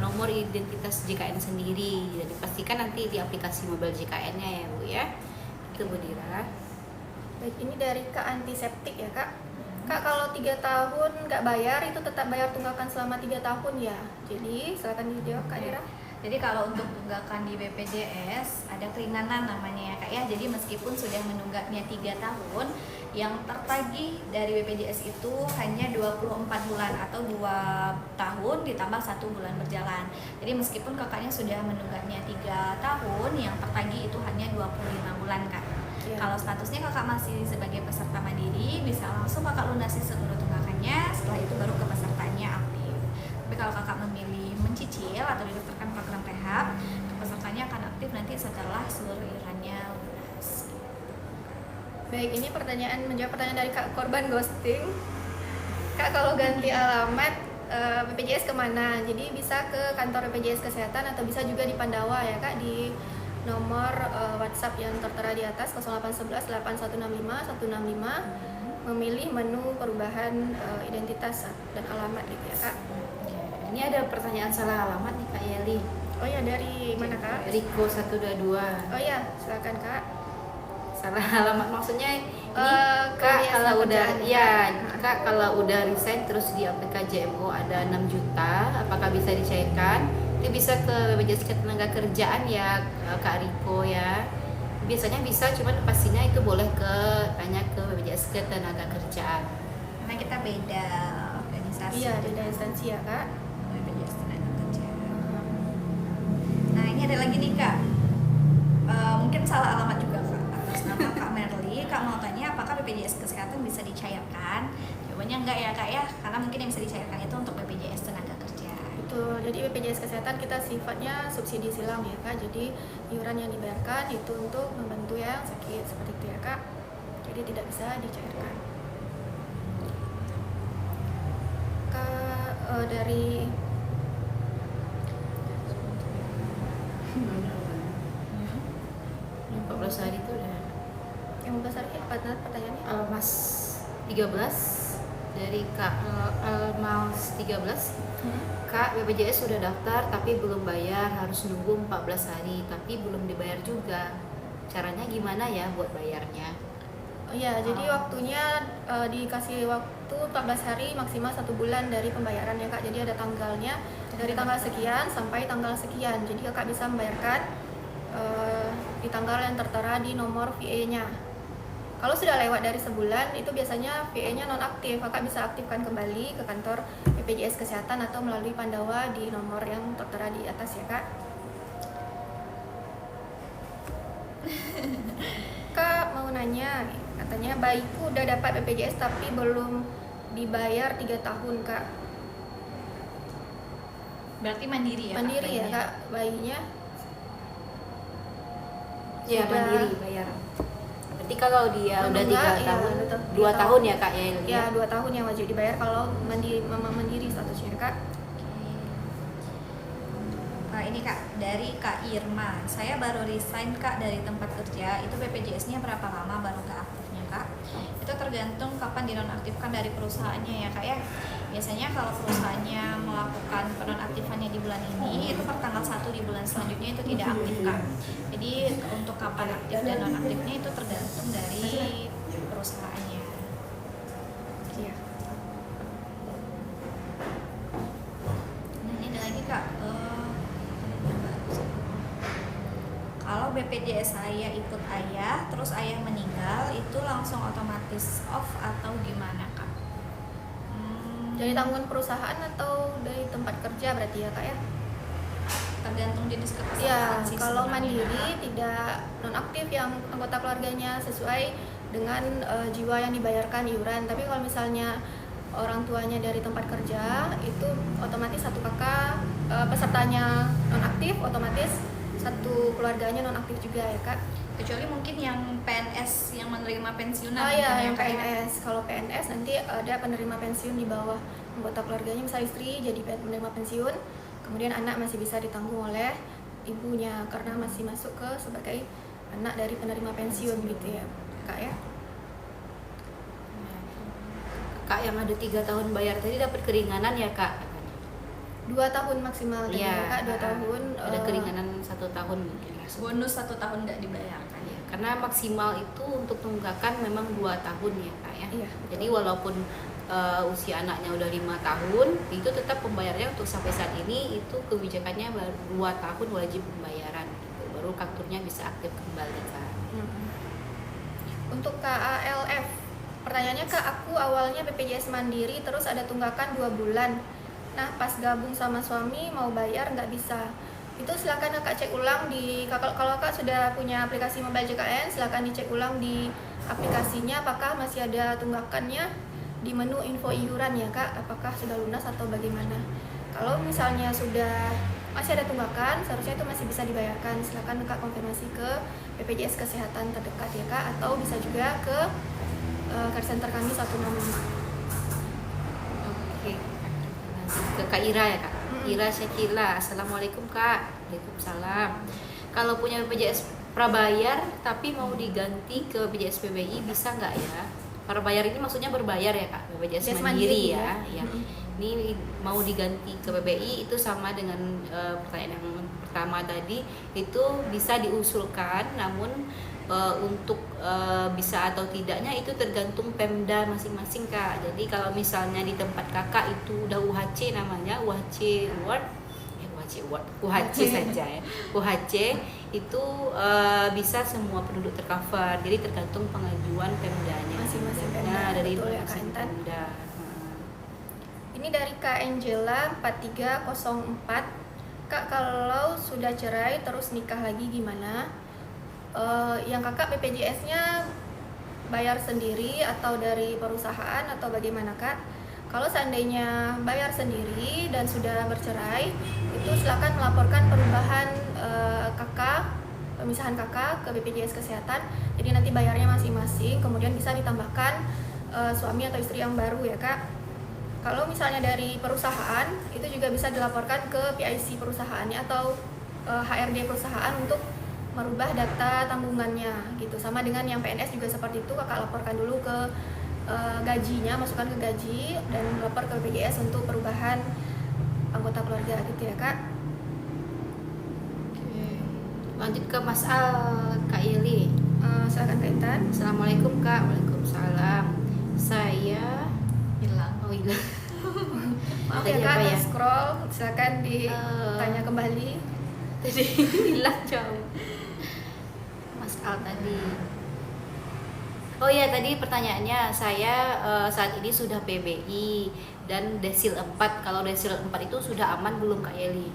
Speaker 4: nomor identitas JKN sendiri. Jadi pastikan nanti di aplikasi mobile JKN-nya ya Bu ya. Itu Bu Dira.
Speaker 1: Baik, ini dari Kak Antiseptik ya Kak. Kak, kalau 3 tahun nggak bayar itu tetap bayar tunggakan selama 3 tahun ya? Jadi silakan dijawab Kak Dira.
Speaker 3: Jadi kalau untuk tunggakan di BPJS ada keringanan namanya ya Kak ya. Jadi meskipun sudah menunggaknya 3 tahun, yang tertagih dari BPJS itu hanya 24 bulan atau 2 tahun ditambah 1 bulan berjalan. Jadi meskipun kakaknya sudah menunggaknya 3 tahun, yang tertagih itu hanya 25 bulan Kak.
Speaker 1: Ya.
Speaker 3: Kalau statusnya kakak masih sebagai peserta mandiri, bisa langsung kakak lunasi seluruh tunggakannya. Setelah itu baru kepesertaannya aktif. Tapi kalau kakak memilih mencicil atau didaftarkan program rehab, pesertanya akan aktif nanti setelah seluruh iurannya lunas.
Speaker 1: Baik, ini menjawab pertanyaan dari Kak korban ghosting. Kak, kalau ganti alamat BPJS kemana? Jadi bisa ke kantor BPJS Kesehatan atau bisa juga di Pandawa ya Kak, di nomor WhatsApp yang tertera di atas 0811 8165 165, memilih menu perubahan identitas dan alamat gitu ya Kak.
Speaker 4: Ini ada pertanyaan salah alamat nih Kak Yeli.
Speaker 1: Oh ya, dari mana Kak?
Speaker 4: Riko 122.
Speaker 1: Oh ya, silakan Kak.
Speaker 4: Salah alamat maksudnya ini Kak,
Speaker 1: kebiasaan
Speaker 4: kalau udah
Speaker 1: kerjaan.
Speaker 4: ya Kak, kalau udah resign terus di aplikasi JMO ada 6 juta, apakah bisa dicairkan? Itu bisa ke BPJS Ketenagakerjaan ya Kak Riko ya. Biasanya bisa, cuman pastinya itu boleh tanya ke BPJS Ketenagakerjaan.
Speaker 3: Karena kita beda organisasi.
Speaker 1: Iya, beda instansi ya Kak.
Speaker 3: BPJS Ketenagakerjaan. Nah, ini ada lagi nih Kak. Mungkin salah alamat juga Kak. Atas nama Kak Merly, Kak mau tanya apakah BPJS Kesehatan bisa dicairkan? Jawabannya enggak ya Kak ya, karena mungkin yang bisa dicairkan itu untuk BPJS Tenaga-Kerja.
Speaker 1: Betul, jadi BPJS Kesehatan kita sifatnya subsidi silang ya Kak. Jadi iuran yang dibayarkan itu untuk membantu yang sakit seperti itu ya Kak. Jadi tidak bisa dicairkan. Kak, dari
Speaker 4: 14 hari itu udah
Speaker 1: yang besar apa pertanyaannya?
Speaker 4: Mas 13 dari Kak Almas 13. Kak, BPJS sudah daftar tapi belum bayar, harus nunggu 14 hari tapi belum dibayar juga. Caranya gimana ya buat bayarnya?
Speaker 1: Oh ya, jadi waktunya dikasih itu 14 hari maksimal 1 bulan dari pembayaran ya Kak. Jadi ada tanggalnya dari tanggal sekian sampai tanggal sekian. Jadi Kakak bisa membayarkan di tanggal yang tertera di nomor VA-nya. Kalau sudah lewat dari sebulan, itu biasanya VA-nya nonaktif. Kakak bisa aktifkan kembali ke kantor BPJS Kesehatan atau melalui Pandawa di nomor yang tertera di atas ya Kak. Kak mau nanya, katanya bayiku udah dapat BPJS tapi belum dibayar 3 tahun Kak.
Speaker 3: Berarti mandiri ya?
Speaker 1: Mandiri ya
Speaker 3: bayinya?
Speaker 1: Kak bayinya?
Speaker 4: Ya
Speaker 1: Sudah.
Speaker 4: mandiri bayar. Berarti kalau dia udah 3
Speaker 1: Menunggak, ya,
Speaker 4: tahun,
Speaker 1: udah
Speaker 4: 2
Speaker 1: 3
Speaker 4: tahun ya Kak ya?
Speaker 1: Ya 2 tahun yang wajib dibayar kalau mama mandiri statusnya Kak.
Speaker 3: Nah ini Kak, dari Kak Irma, saya baru resign Kak dari tempat kerja, itu BPJS-nya berapa lama baru ke aktifnya Kak? Itu tergantung kapan dinonaktifkan dari perusahaannya ya Kak ya. Biasanya kalau perusahaannya melakukan penonaktifannya di bulan ini, itu per tanggal 1 di bulan selanjutnya itu tidak aktif Kak. Jadi untuk kapan aktif dan nonaktifnya itu tergantung dari perusahaannya.
Speaker 1: Iya.
Speaker 3: Nah, ini ada lagi Kak. Kalau BPJS saya ikut ayah, terus ayah meninggal, itu langsung otomatis off atau gimana Kak?
Speaker 1: Dari tanggungan perusahaan atau dari tempat kerja berarti ya Kak ya?
Speaker 3: Tergantung jenis
Speaker 1: Ya,
Speaker 3: kepesertaan sih
Speaker 1: kalau
Speaker 3: sebenarnya.
Speaker 1: mandiri tidak nonaktif yang anggota keluarganya sesuai dengan jiwa yang dibayarkan iuran. Tapi kalau misalnya orang tuanya dari tempat kerja itu otomatis satu kakak pesertanya nonaktif, otomatis satu keluarganya nonaktif juga ya Kak.
Speaker 3: Kecuali mungkin yang PNS yang menerima pensiunan.
Speaker 1: Oh iya,
Speaker 3: kan ya,
Speaker 1: yang
Speaker 3: Kak, ya?
Speaker 1: PNS. Kalau PNS nanti ada penerima pensiun di bawah anggota keluarganya, misal istri jadi penerima pensiun, kemudian anak masih bisa ditanggung oleh ibunya karena masih masuk ke sebagai anak dari penerima pensiun gitu ya Kak ya.
Speaker 4: Kak yang ada 3 tahun bayar tadi dapat keringanan ya Kak?
Speaker 1: 2 tahun maksimal tadi ya Kak, 2 tahun.
Speaker 4: Ada keringanan 1 tahun mungkin.
Speaker 3: Bonus 1 tahun nggak dibayarkan.
Speaker 4: Ya, karena maksimal itu untuk tunggakan memang 2 tahun ya Kak ya.
Speaker 1: Iya,
Speaker 4: Jadi walaupun usia anaknya udah 5 tahun, itu tetap pembayarannya untuk sampai saat ini itu kebijakannya baru 2 tahun wajib pembayaran gitu. Baru kartunya bisa aktif kembali Kak.
Speaker 1: Untuk KALF, pertanyaannya Kak, aku awalnya BPJS Mandiri terus ada tunggakan 2 bulan. Nah pas gabung sama suami mau bayar nggak bisa. Itu silakan Kakak cek ulang di kalau Kakak sudah punya aplikasi mobile JKN, silakan dicek ulang di aplikasinya apakah masih ada tunggakannya di menu info iuran ya Kak, apakah sudah lunas atau bagaimana. Kalau misalnya sudah masih ada tunggakan, seharusnya itu masih bisa dibayarkan. Silakan Kakak konfirmasi ke BPJS Kesehatan terdekat ya Kak, atau bisa juga ke care center kami 165.
Speaker 4: Oke. Lanjut ke Kak Ira ya Kak. Ira Syakila, Assalamualaikum Kak. Waalaikumsalam. Kalau punya BPJS prabayar tapi mau diganti ke BPJS PBI bisa nggak ya? Prabayar ini maksudnya berbayar ya Kak, BPJS
Speaker 1: BPJS
Speaker 4: Mandiri
Speaker 1: Mandiri
Speaker 4: ya. Ya. Ini mau diganti ke PBI itu sama dengan pertanyaan yang pertama tadi, itu bisa diusulkan, namun untuk bisa atau tidaknya itu tergantung Pemda masing-masing Kak. Jadi kalau misalnya di tempat Kakak itu udah UHC namanya, UHC Award, UHC saja ya. UHC itu bisa semua penduduk tercover. Jadi tergantung pengajuan Pemdanya.
Speaker 1: Masing-masing Pemda,
Speaker 4: Nah, dari
Speaker 1: betul ya, Kak
Speaker 4: masing
Speaker 1: Intan?
Speaker 4: Pemda.
Speaker 1: Ini dari Kak Angela 4304. Kak, kalau sudah cerai terus nikah lagi gimana? Yang Kakak BPJS-nya bayar sendiri atau dari perusahaan atau bagaimana Kak? Kalau seandainya bayar sendiri dan sudah bercerai, itu silakan melaporkan perubahan kakak, pemisahan kakak ke BPJS Kesehatan. Jadi nanti bayarnya masing-masing, kemudian bisa ditambahkan suami atau istri yang baru ya Kak. Kalau misalnya dari perusahaan, itu juga bisa dilaporkan ke PIC perusahaannya atau HRD perusahaan untuk merubah data tanggungannya gitu. Sama dengan yang PNS juga seperti itu, Kakak laporkan dulu ke gajinya, masukkan ke gaji dan lapor ke BPJS untuk perubahan anggota keluarga gitu ya Kak.
Speaker 4: Oke. Lanjut ke Mas Al, Kak Yeli.
Speaker 1: Silakan Kak Intan.
Speaker 4: Assalamualaikum Kak. Waalaikumsalam. Saya
Speaker 3: hilang.
Speaker 4: Oh hilang.
Speaker 1: Maaf
Speaker 4: Tadi
Speaker 1: ya kak,
Speaker 4: apa ya?
Speaker 1: scroll, silakan ditanya kembali.
Speaker 4: Tadi hilang jauh. Mas Al tadi. Oh ya, tadi pertanyaannya saya saat ini sudah PBI dan desil 4. Kalau desil 4 itu sudah aman belum Kak Yeli?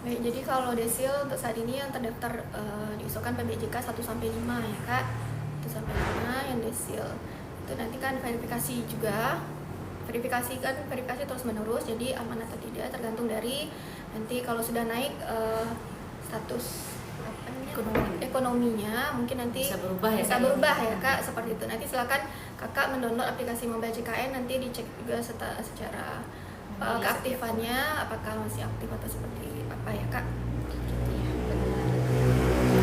Speaker 1: Baik, jadi kalau desil untuk saat ini yang terdaftar diusulkan PBJK 1 sampai 5 ya kak. 1 sampai 5 yang desil. Itu nanti kan verifikasi juga. Verifikasi terus menerus, jadi aman atau tidak tergantung dari nanti kalau sudah naik status ekonominya mungkin nanti
Speaker 4: Bisa berubah ya,
Speaker 1: bisa
Speaker 4: Kak?
Speaker 1: berubah ya kak, seperti itu. Nanti silakan kakak mendownload aplikasi mobile JKN, nanti dicek juga secara keaktifannya apakah masih aktif atau seperti apa ya kak.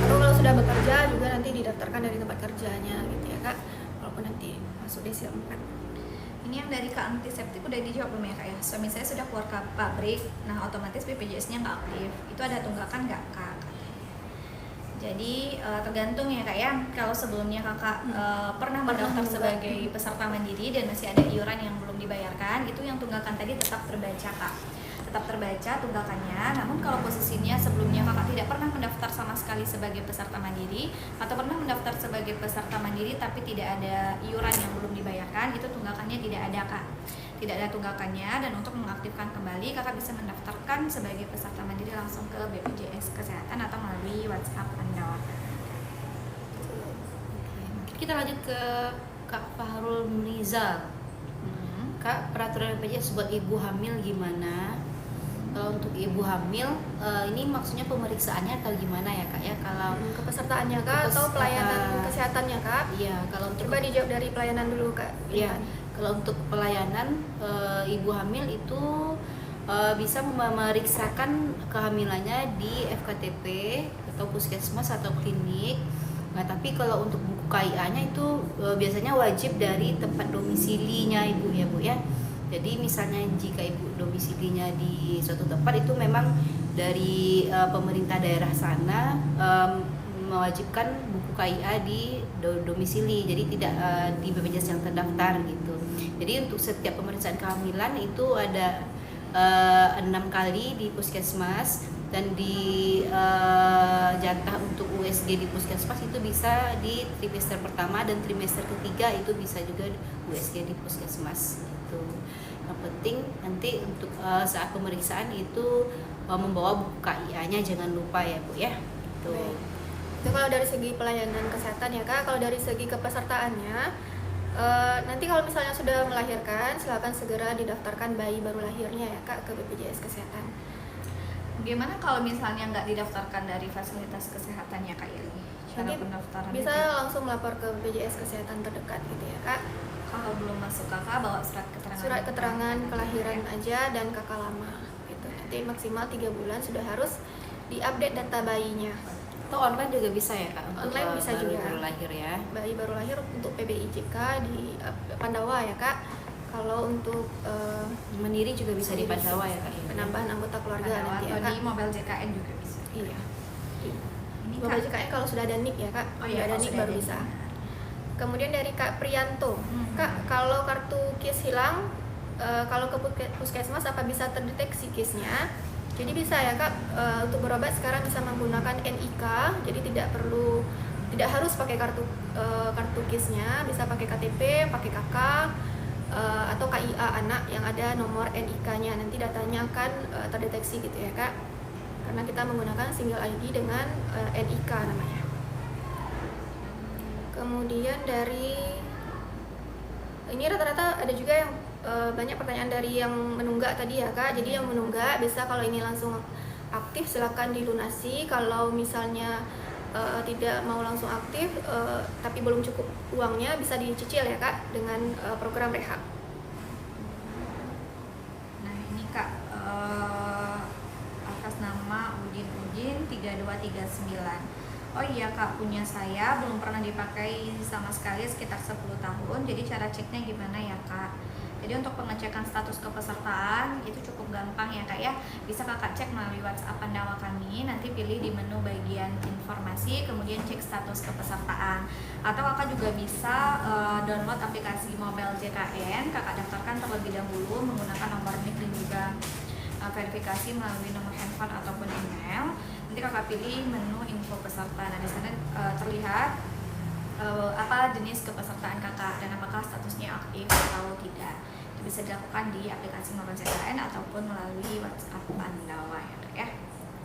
Speaker 1: Atau kalau sudah bekerja juga nanti didaftarkan dari tempat kerjanya gitu ya kak, walaupun nanti masuk desil 4.
Speaker 3: Ini yang dari Kak Antiseptik udah dijawab belum ya Kak ya? Suami saya sudah keluar ke pabrik, nah otomatis BPJS-nya nggak aktif. Itu ada tunggakan nggak Kak? Jadi tergantung ya Kak ya. Kalau sebelumnya Kakak pernah mendaftar sebagai peserta mandiri dan masih ada iuran yang belum dibayarkan, itu yang tunggakan tadi tetap terbaca Kak. Tetap terbaca tunggakannya. Namun kalau posisinya sebelumnya Kakak tidak pernah mendaftar sama sekali sebagai peserta mandiri atau pernah mendaftar sebagai peserta mandiri tapi tidak ada iuran yang belum dibayarkan, itu tunggakannya tidak ada Kak. Tidak ada tunggakannya, dan untuk mengaktifkan kembali Kakak bisa mendaftarkan sebagai peserta mandiri langsung ke BPJS Kesehatan atau melalui WhatsApp Anda.
Speaker 4: Mungkin kita lanjut ke Kak Fahrul Nizal. Kak, peraturan BPJS buat ibu hamil gimana? Kalau untuk ibu hamil, ini maksudnya pemeriksaannya atau gimana ya Kak ya? Kalau
Speaker 1: Kepesertaannya kak atau pelayanan kesehatannya kak?
Speaker 4: iya, kalau untuk
Speaker 1: Coba dijawab dari pelayanan dulu kak.
Speaker 4: iya, kalau untuk pelayanan ibu hamil itu bisa memeriksakan kehamilannya di FKTP atau puskesmas atau klinik. Nah, tapi kalau untuk buku KIA-nya itu biasanya wajib dari tempat domisilinya ibu ya Bu ya. Jadi misalnya jika ibu domisilinya di suatu tempat, itu memang dari pemerintah daerah sana mewajibkan buku KIA di domisili, jadi tidak di BPJS yang terdaftar gitu. Jadi untuk setiap pemeriksaan kehamilan itu ada 6 kali di puskesmas, dan di jatah untuk USG di puskesmas itu bisa di trimester pertama, dan trimester ketiga itu bisa juga USG di puskesmas itu. Yang penting nanti untuk saat pemeriksaan itu membawa buku KIA-nya, jangan lupa ya Bu ya. Tuh.
Speaker 1: Itu kalau dari segi pelayanan kesehatan ya kak. Kalau dari segi kepesertaannya, nanti kalau misalnya sudah melahirkan, silakan segera didaftarkan bayi baru lahirnya ya kak ke BPJS Kesehatan.
Speaker 3: Gimana kalau misalnya nggak didaftarkan dari fasilitas kesehatannya Kak Yeli? Cara
Speaker 1: Nanti
Speaker 3: pendaftaran
Speaker 1: bisa
Speaker 3: itu?
Speaker 1: langsung melapor ke BPJS Kesehatan terdekat gitu ya kak.
Speaker 3: Kalau belum masuk Kakak bawa surat keterangan
Speaker 1: Kelahiran aja dan kakak lama gitu. Nanti maksimal 3 bulan sudah harus diupdate data bayinya.
Speaker 4: Atau online juga bisa ya Kak? Untuk
Speaker 1: Online bisa juga.
Speaker 4: baru lahir ya.
Speaker 1: Bayi baru lahir untuk PBIJK di Pandawa ya kak. Kalau untuk
Speaker 4: Mandiri juga bisa di Pandawa ya Kak?
Speaker 1: penambahan anggota keluarga
Speaker 3: Pandawa
Speaker 1: nanti ya
Speaker 3: atau
Speaker 1: kak.
Speaker 3: di Mobile JKN juga bisa.
Speaker 1: Iya.
Speaker 3: Ini
Speaker 1: Mobile JKN kalau sudah ada NIK ya kak.
Speaker 3: Oh
Speaker 1: Sudah
Speaker 3: iya,
Speaker 1: ada
Speaker 3: kalau
Speaker 1: NIK
Speaker 3: sudah
Speaker 1: baru
Speaker 3: ada
Speaker 1: bisa.
Speaker 3: NIK.
Speaker 1: Kemudian dari Kak Priyanto, Kak, kalau kartu KIS hilang, kalau ke puskesmas apa bisa terdeteksi KIS-nya? Jadi bisa ya Kak, untuk berobat sekarang bisa menggunakan NIK, jadi tidak harus pakai kartu KIS-nya, bisa pakai KTP, pakai KK, atau KIA anak yang ada nomor NIK-nya. Nanti datanya akan terdeteksi gitu ya Kak, karena kita menggunakan single ID dengan NIK namanya. Kemudian dari ini rata-rata ada juga yang banyak pertanyaan dari yang menunggak tadi ya Kak. Jadi yang menunggak bisa kalau ini langsung aktif silakan dilunasi. Kalau misalnya tidak mau langsung aktif tapi belum cukup uangnya, bisa dicicil ya Kak dengan program rehab.
Speaker 3: Nah ini Kak, atas nama Udin 3239. Oh iya kak, punya saya belum pernah dipakai sama sekali sekitar 10 tahun. Jadi cara ceknya gimana ya kak? Jadi untuk pengecekan status kepesertaan itu cukup gampang ya kak ya. Bisa kakak cek melalui WhatsApp Pandawa kami. Nanti pilih di menu bagian informasi, kemudian cek status kepesertaan. Atau kakak juga bisa download aplikasi mobile JKN. Kakak daftarkan terlebih dahulu menggunakan nomor NIK dan juga verifikasi melalui nomor handphone ataupun email. Nanti kakak pilih menu info peserta. Nah di sana terlihat apa jenis kepesertaan kakak dan apakah statusnya aktif atau tidak. Itu bisa dilakukan di aplikasi mobile JKN ataupun melalui WhatsApp Pandawa ya kak ya.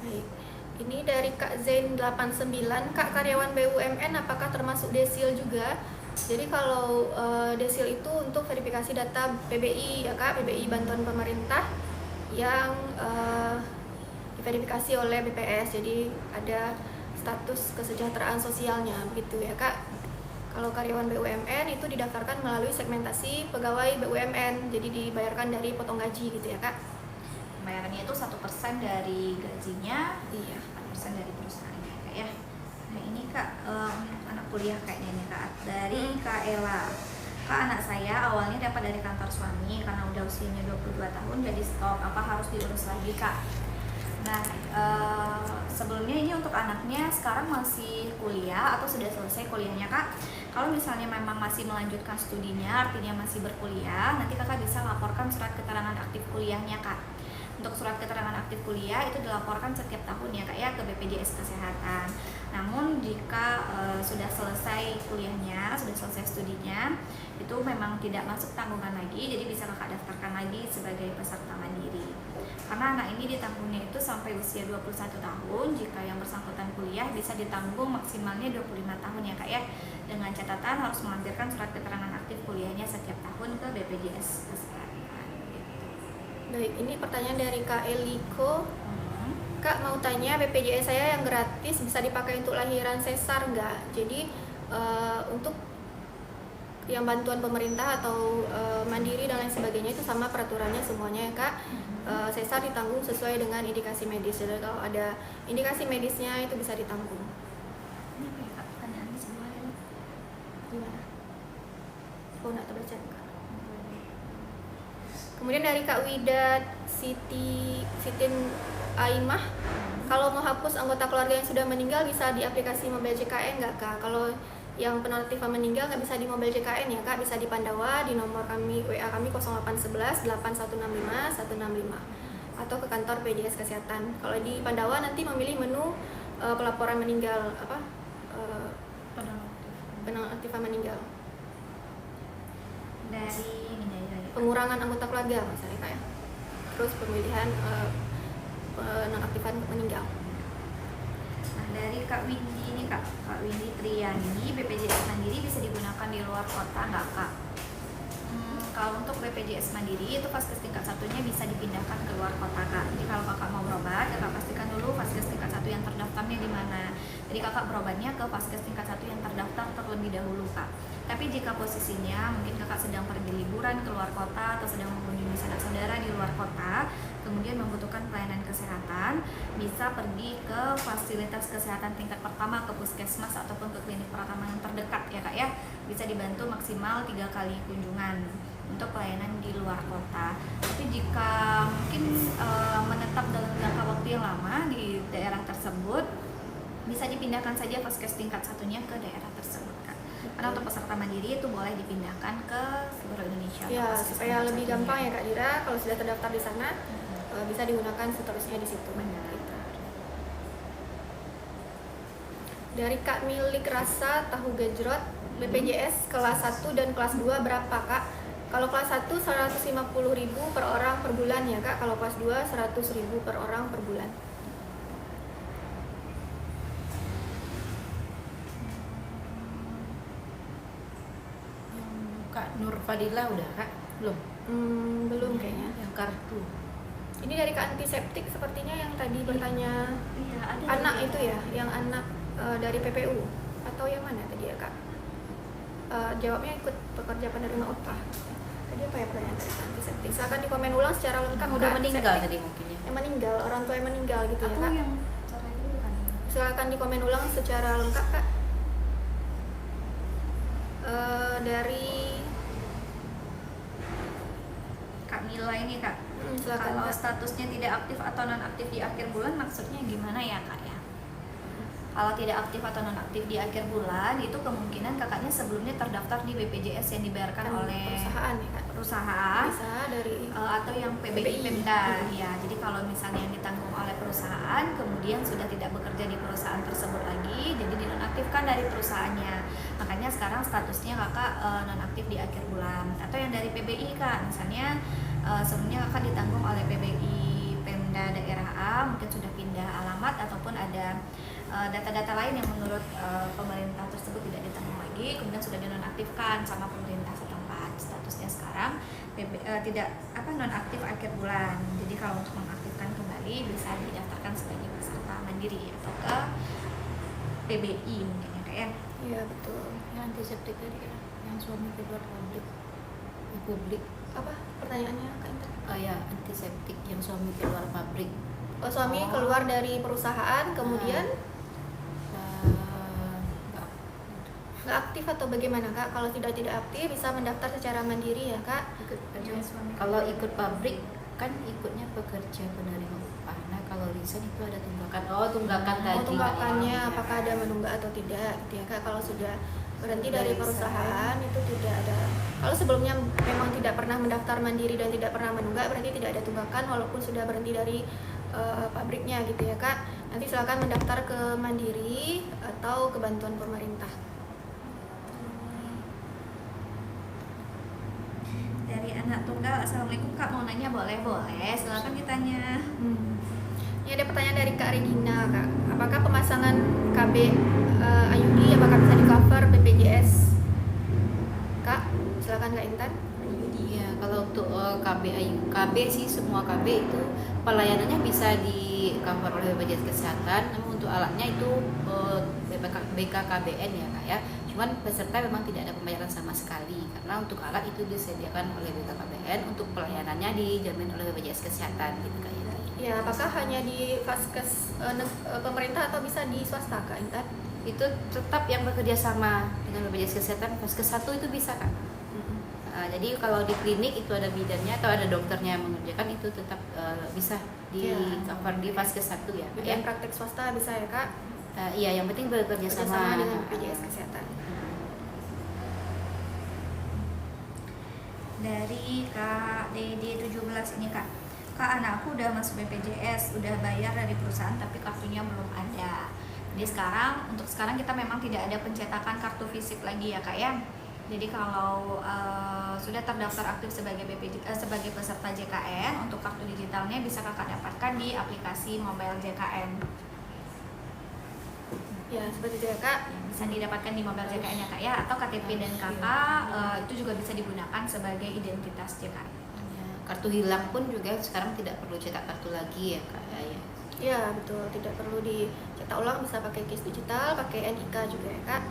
Speaker 1: Baik. Ini dari Kak Zain 89, Kak karyawan BUMN apakah termasuk desil juga? Jadi kalau desil itu untuk verifikasi data PBI ya Kak, PBI bantuan pemerintah yang diverifikasi oleh BPS. Jadi ada status kesejahteraan sosialnya begitu ya Kak. Kalau karyawan BUMN itu didaftarkan melalui segmentasi pegawai BUMN, jadi dibayarkan dari potong gaji gitu ya Kak.
Speaker 3: Pembayarannya itu 1% dari gajinya,
Speaker 1: Iya.
Speaker 3: 4% dari perusahaannya kak ya. Nah ini kak anak kuliah kayaknya nih kak, dari Kak Ella. Kak, anak saya awalnya dapat dari kantor suami karena udah usianya 22 tahun jadi stop, apa harus diurus lagi kak? Nah sebelumnya ini untuk anaknya sekarang masih kuliah atau sudah selesai kuliahnya kak? Kalau misalnya memang masih melanjutkan studinya, artinya masih berkuliah, nanti kakak bisa laporkan surat keterangan aktif kuliahnya kak. Untuk surat keterangan aktif kuliah itu dilaporkan setiap tahun ya kak ya ke BPJS Kesehatan. Namun jika sudah selesai kuliahnya, sudah selesai studinya, itu memang tidak masuk tanggungan lagi, jadi bisa kakak daftarkan lagi sebagai peserta mandiri. Karena anak ini ditanggungnya itu sampai usia 21 tahun, jika yang bersangkutan kuliah bisa ditanggung maksimalnya 25 tahun ya kak ya. Dengan catatan harus melampirkan surat keterangan aktif kuliahnya setiap tahun ke BPJS Kesehatan.
Speaker 1: Baik, ini pertanyaan dari Kak Eliko. Kak mau tanya, BPJS saya yang gratis bisa dipakai untuk lahiran sesar nggak? Jadi untuk yang bantuan pemerintah atau mandiri dan lain sebagainya itu sama peraturannya semuanya ya Kak. Sesar ditanggung sesuai dengan indikasi medis. Jadi kalau ada indikasi medisnya itu bisa ditanggung.
Speaker 3: Ini apa ya kak? Pertanyaannya semuanya
Speaker 1: Gimana? Oh, nggak terbaca Kak. Kemudian dari Kak Wida Sitin Aimah, kalau mau hapus anggota keluarga yang sudah meninggal bisa di aplikasi mobile JKN nggak Kak? Kalau yang penonaktifan meninggal nggak bisa di mobile JKN ya Kak, bisa di Pandawa di nomor kami WA kami 0811 8165 165 atau ke kantor PJS Kesehatan. Kalau di Pandawa nanti memilih menu pelaporan meninggal penonaktifan meninggal.
Speaker 3: dari
Speaker 1: Pengurangan anggota keluarga misalnya Kak ya. Terus pemilihan penonaktifan meninggal.
Speaker 3: Nah dari Kak Windy ini Kak Windy Triani, BPJS Mandiri bisa digunakan di luar kota nggak Kak? Kalau untuk BPJS Mandiri itu vaskes tingkat satunya bisa dipindahkan ke luar kota Kak. Jadi kalau kakak mau berobat, kakak pastikan dulu vaskes tingkat satu yang terdaftarnya di mana. Jadi kakak berobatnya ke vaskes tingkat satu yang terdaftar terlebih dahulu Kak. Tapi jika posisinya mungkin kakak sedang pergi liburan ke luar kota atau sedang mengunjungi sanak saudara di luar kota, kemudian membutuhkan pelayanan kesehatan, bisa pergi ke fasilitas kesehatan tingkat pertama, ke puskesmas ataupun ke klinik pertama yang terdekat ya Kak ya. Bisa dibantu maksimal 3 kali kunjungan untuk pelayanan di luar kota. Tapi jika mungkin menetap dalam jangka waktu yang lama di daerah tersebut, bisa dipindahkan saja vaskes tingkat satunya ke daerah tersebut Kak. Karena untuk peserta mandiri itu boleh dipindahkan ke seluruh Indonesia.
Speaker 1: Ya, supaya lebih gampang ya Kak Dira, kalau sudah terdaftar di sana bisa digunakan seterusnya di situ. Gitu. Dari Kak Milik Rasa Tahu Gejrot, BPJS kelas 1 dan kelas 2 berapa Kak? Kalau kelas 1 150.000 per orang per bulan ya Kak, kalau kelas 2 100.000 per orang per bulan.
Speaker 4: Kak Nur Fadila udah Kak? Belum?
Speaker 1: Belum kayaknya.
Speaker 4: Yang kartu.
Speaker 1: Ini dari Kak Antiseptik sepertinya yang tadi bertanya
Speaker 3: Iya, ada
Speaker 1: anak
Speaker 3: juga.
Speaker 1: itu ya, yang anak dari PPU atau yang mana tadi ya Kak? Jawabnya ikut pekerja penerima upah. Tadi apa ya pertanyaan dari Kak Antiseptik? Silakan di komen ulang secara lengkap.
Speaker 4: Udah
Speaker 1: Kak
Speaker 4: meninggal
Speaker 1: Antiseptik.
Speaker 4: tadi mungkin ya.
Speaker 1: Yang meninggal, orang tua yang meninggal gitu
Speaker 3: Atau
Speaker 1: ya Kak?
Speaker 3: yang cara itu bukan?
Speaker 1: Silakan dikomen ulang secara lengkap Kak. Dari
Speaker 3: Kak Mila ini Kak,
Speaker 1: silakan
Speaker 3: kalau
Speaker 1: Kak.
Speaker 3: statusnya tidak aktif atau non aktif di akhir bulan maksudnya gimana ya Kak ya? Kalau tidak aktif atau non aktif di akhir bulan itu kemungkinan kakaknya sebelumnya terdaftar di BPJS yang dibayarkan
Speaker 1: Kan
Speaker 3: oleh
Speaker 1: perusahaan ya Kak.
Speaker 3: perusahaan
Speaker 1: Bisa dari
Speaker 3: atau yang PBI Pemda ya. Jadi kalau misalnya yang ditanggung oleh perusahaan kemudian sudah tidak bekerja di perusahaan tersebut lagi, jadi dinonaktifkan dari perusahaannya. Makanya sekarang statusnya kakak nonaktif di akhir bulan. Atau yang dari PBI Kak, misalnya sebelumnya kakak ditanggung oleh PBI Pemda daerah A, mungkin sudah pindah alamat ataupun ada data-data lain yang menurut pemerintah tersebut tidak ditanggung lagi, kemudian sudah dinonaktifkan sama pemerintah setempat. Statusnya sekarang tidak nonaktif akhir bulan. Jadi kalau untuk mengaktifkan kembali bisa didaftarkan sebagai peserta mandiri atau ke PBI mungkin ya Kak ya.
Speaker 1: Iya betul.
Speaker 4: Yang antiseptik tadi kan, yang suami keluar publik.
Speaker 1: Apa pertanyaannya Kak Intan?
Speaker 4: Oh ya, antiseptik yang suami keluar pabrik.
Speaker 1: Oh, suami keluar dari perusahaan kemudian nggak aktif atau bagaimana Kak? Kalau tidak aktif bisa mendaftar secara mandiri ya Kak.
Speaker 4: Kalau ikut pabrik kan ikutnya pekerja penerima upah. Nah kalau resign itu ada tunggakan. Tunggakan tadi.
Speaker 1: Tunggakannya apakah ada menunggak atau tidak gitu ya Kak? Kalau sudah berhenti dari perusahaan itu tidak ada. Kalau sebelumnya memang tidak pernah mendaftar mandiri dan tidak pernah menunggak, berarti tidak ada tunggakan walaupun sudah berhenti dari pabriknya gitu ya Kak. Nanti silakan mendaftar ke mandiri atau ke bantuan pemerintah.
Speaker 3: Dari anak tunggal, assalamualaikum Kak, mau nanya boleh silakan ditanya.
Speaker 1: Ini ada pertanyaan dari Kak Regina Kak. Apakah pemasangan KB Ayudi apakah bisa di cover BPJS? Kak, silakan Kak Intan.
Speaker 4: Iya, kalau untuk KB sih semua KB itu pelayanannya bisa di cover oleh BPJS Kesehatan. Namun untuk alatnya itu BKKBN ya Kak ya. Cuman peserta memang tidak ada pembayaran sama sekali karena untuk alat itu disediakan oleh BKKBN, untuk pelayanannya dijamin oleh BPJS Kesehatan gitu Kak ya.
Speaker 1: Ya, apakah hanya di vaskes pemerintah atau bisa di swasta Kak Intan?
Speaker 4: Itu tetap yang bekerja sama dengan BPJS Kesehatan, vaskes 1 itu bisa Kak. Jadi kalau di klinik itu ada bidannya atau ada dokternya yang mengerjakan, itu tetap bisa di cover di vaskes 1 ya.
Speaker 1: Bidan praktek swasta bisa ya Kak?
Speaker 4: Iya, yang penting bekerja sama
Speaker 1: dengan BPJS Kesehatan.
Speaker 3: Dari Kak Dede 17 ini Kak, anakku udah masuk BPJS, udah bayar dari perusahaan tapi kartunya belum ada. Jadi untuk sekarang kita memang tidak ada pencetakan kartu fisik lagi ya Kak ya. Jadi kalau sudah terdaftar aktif sebagai sebagai peserta JKN, untuk kartu digitalnya bisa Kakak dapatkan di aplikasi mobile JKN.
Speaker 1: Ya, seperti itu ya Kak.
Speaker 3: Bisa didapatkan di mobile JKN ya Kak ya, atau KTP dan KK itu juga bisa digunakan sebagai identitas JKN.
Speaker 4: Kartu hilang pun juga sekarang tidak perlu cetak kartu lagi ya Kak ya.
Speaker 1: Ya betul, tidak perlu dicetak ulang, bisa pakai kis digital, pakai NIK juga ya Kak.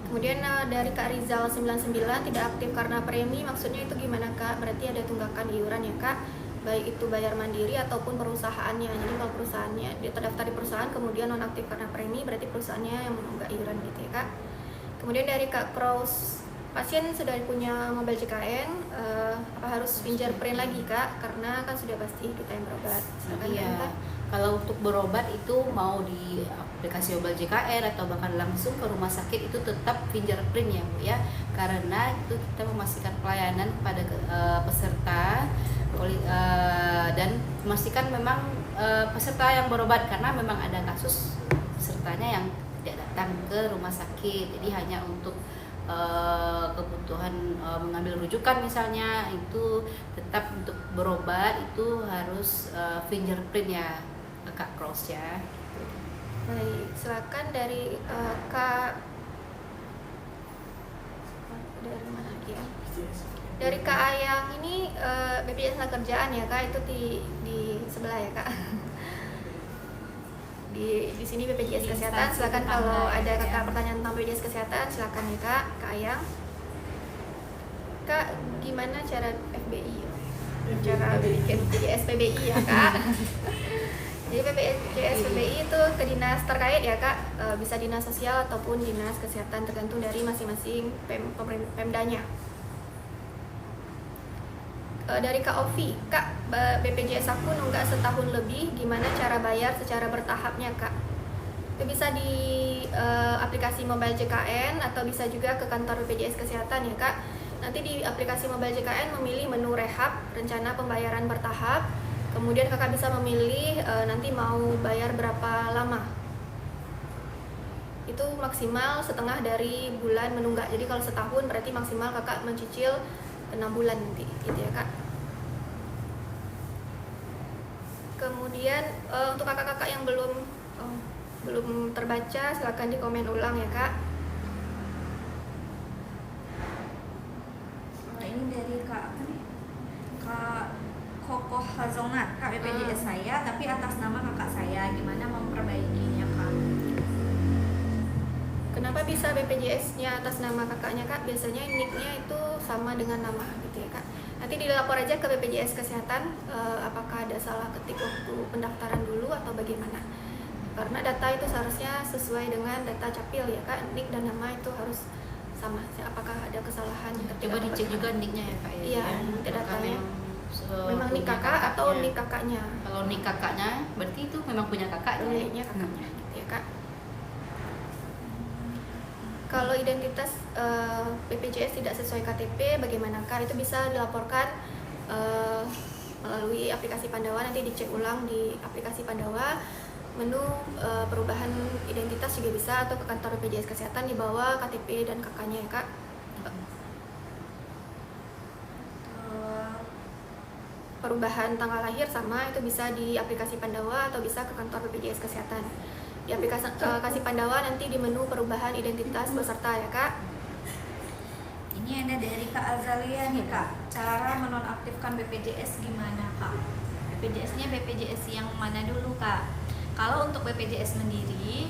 Speaker 1: Kemudian dari Kak Rizal 99 tidak aktif karena premi, maksudnya itu gimana Kak? Berarti ada tunggakan iuran ya Kak, baik itu bayar mandiri ataupun perusahaannya. Jadi kalau perusahaannya dia terdaftar di perusahaan kemudian nonaktif karena premi, berarti perusahaannya yang menunggak iuran gitu ya Kak. Kemudian dari Kak Kraus, pasien sudah punya mobile JKN, apa harus fingerprint lagi Kak? Karena kan sudah pasti kita yang berobat.
Speaker 4: Iya. Kalau untuk berobat itu mau di aplikasi mobile JKN atau bahkan langsung ke rumah sakit itu tetap fingerprint ya Bu ya. Karena itu kita memastikan pelayanan kepada peserta dan memastikan memang peserta yang berobat, karena memang ada kasus pesertanya yang tidak datang ke rumah sakit. Jadi hanya untuk kebutuhan mengambil rujukan misalnya, itu tetap untuk berobat itu harus fingerprint ya Kak Cross ya.
Speaker 1: Baik, silakan dari Kak, dari mana lagi ya? Dari Kak Ayang ini BPJS Tenagakerjaan ya Kak, itu di sebelah ya Kak. Di sini BPJS Kesehatan. Silakan kalau ada Kakak pertanyaan tentang BPJS Kesehatan silakan ya Kak Ayang. Kak, gimana cara FBI? Cara bikin BPJS PBI ya Kak? Jadi BPJS PBI itu ke dinas terkait ya kak, bisa dinas sosial ataupun dinas kesehatan tergantung dari masing-masing pemdanya. Dari Kak Ovi, Kak, BPJS aku nunggak setahun lebih, gimana cara bayar secara bertahapnya Kak? Itu bisa di aplikasi mobile JKN atau bisa juga ke kantor BPJS Kesehatan ya Kak. Nanti di aplikasi mobile JKN memilih menu rehab, rencana pembayaran bertahap. Kemudian kakak bisa memilih nanti mau bayar berapa lama. Itu maksimal setengah dari bulan menunggak. Jadi kalau setahun berarti maksimal kakak mencicil 6 bulan nanti, gitu ya kak. Kemudian untuk kakak-kakak yang belum terbaca, silakan di komen ulang ya kak.
Speaker 3: Ini dari Kak Kokoh Hazongat, Kak BPJS saya, tapi atas nama kakak saya, gimana memperbaikinya Kak?
Speaker 1: Kenapa bisa BPJS-nya atas nama kakaknya kak? Biasanya nick-nya itu sama dengan nama gitu ya kak. Nanti dilapor aja ke BPJS Kesehatan apakah ada salah ketik waktu pendaftaran dulu atau bagaimana. Karena data itu seharusnya sesuai dengan data capil ya kak, nick dan nama itu harus sama. Apakah ada kesalahan?
Speaker 4: Coba dicek juga nicknya ya kak ya.
Speaker 1: Iya, datanya. Memang nick kakak atau nick kakaknya?
Speaker 4: Kalau nick kakaknya, berarti itu memang punya kakaknya.
Speaker 1: Nicknya kakaknya, gitu ya kak. Kalau identitas BPJS tidak sesuai KTP, bagaimana kak? Itu bisa dilaporkan melalui aplikasi Pandawa. Nanti dicek ulang di aplikasi Pandawa. Menu perubahan identitas juga bisa, atau ke kantor BPJS Kesehatan di bawah KTP dan kakaknya ya kak. Perubahan tanggal lahir sama, itu bisa di aplikasi Pandawa atau bisa ke kantor BPJS Kesehatan. Di aplikasi Pandawa nanti di menu perubahan identitas peserta ya kak.
Speaker 3: Ini ada dari Kak Azalia nih Kak, cara menonaktifkan BPJS gimana Kak? BPJS-nya BPJS yang mana dulu Kak? Kalau untuk BPJS Mandiri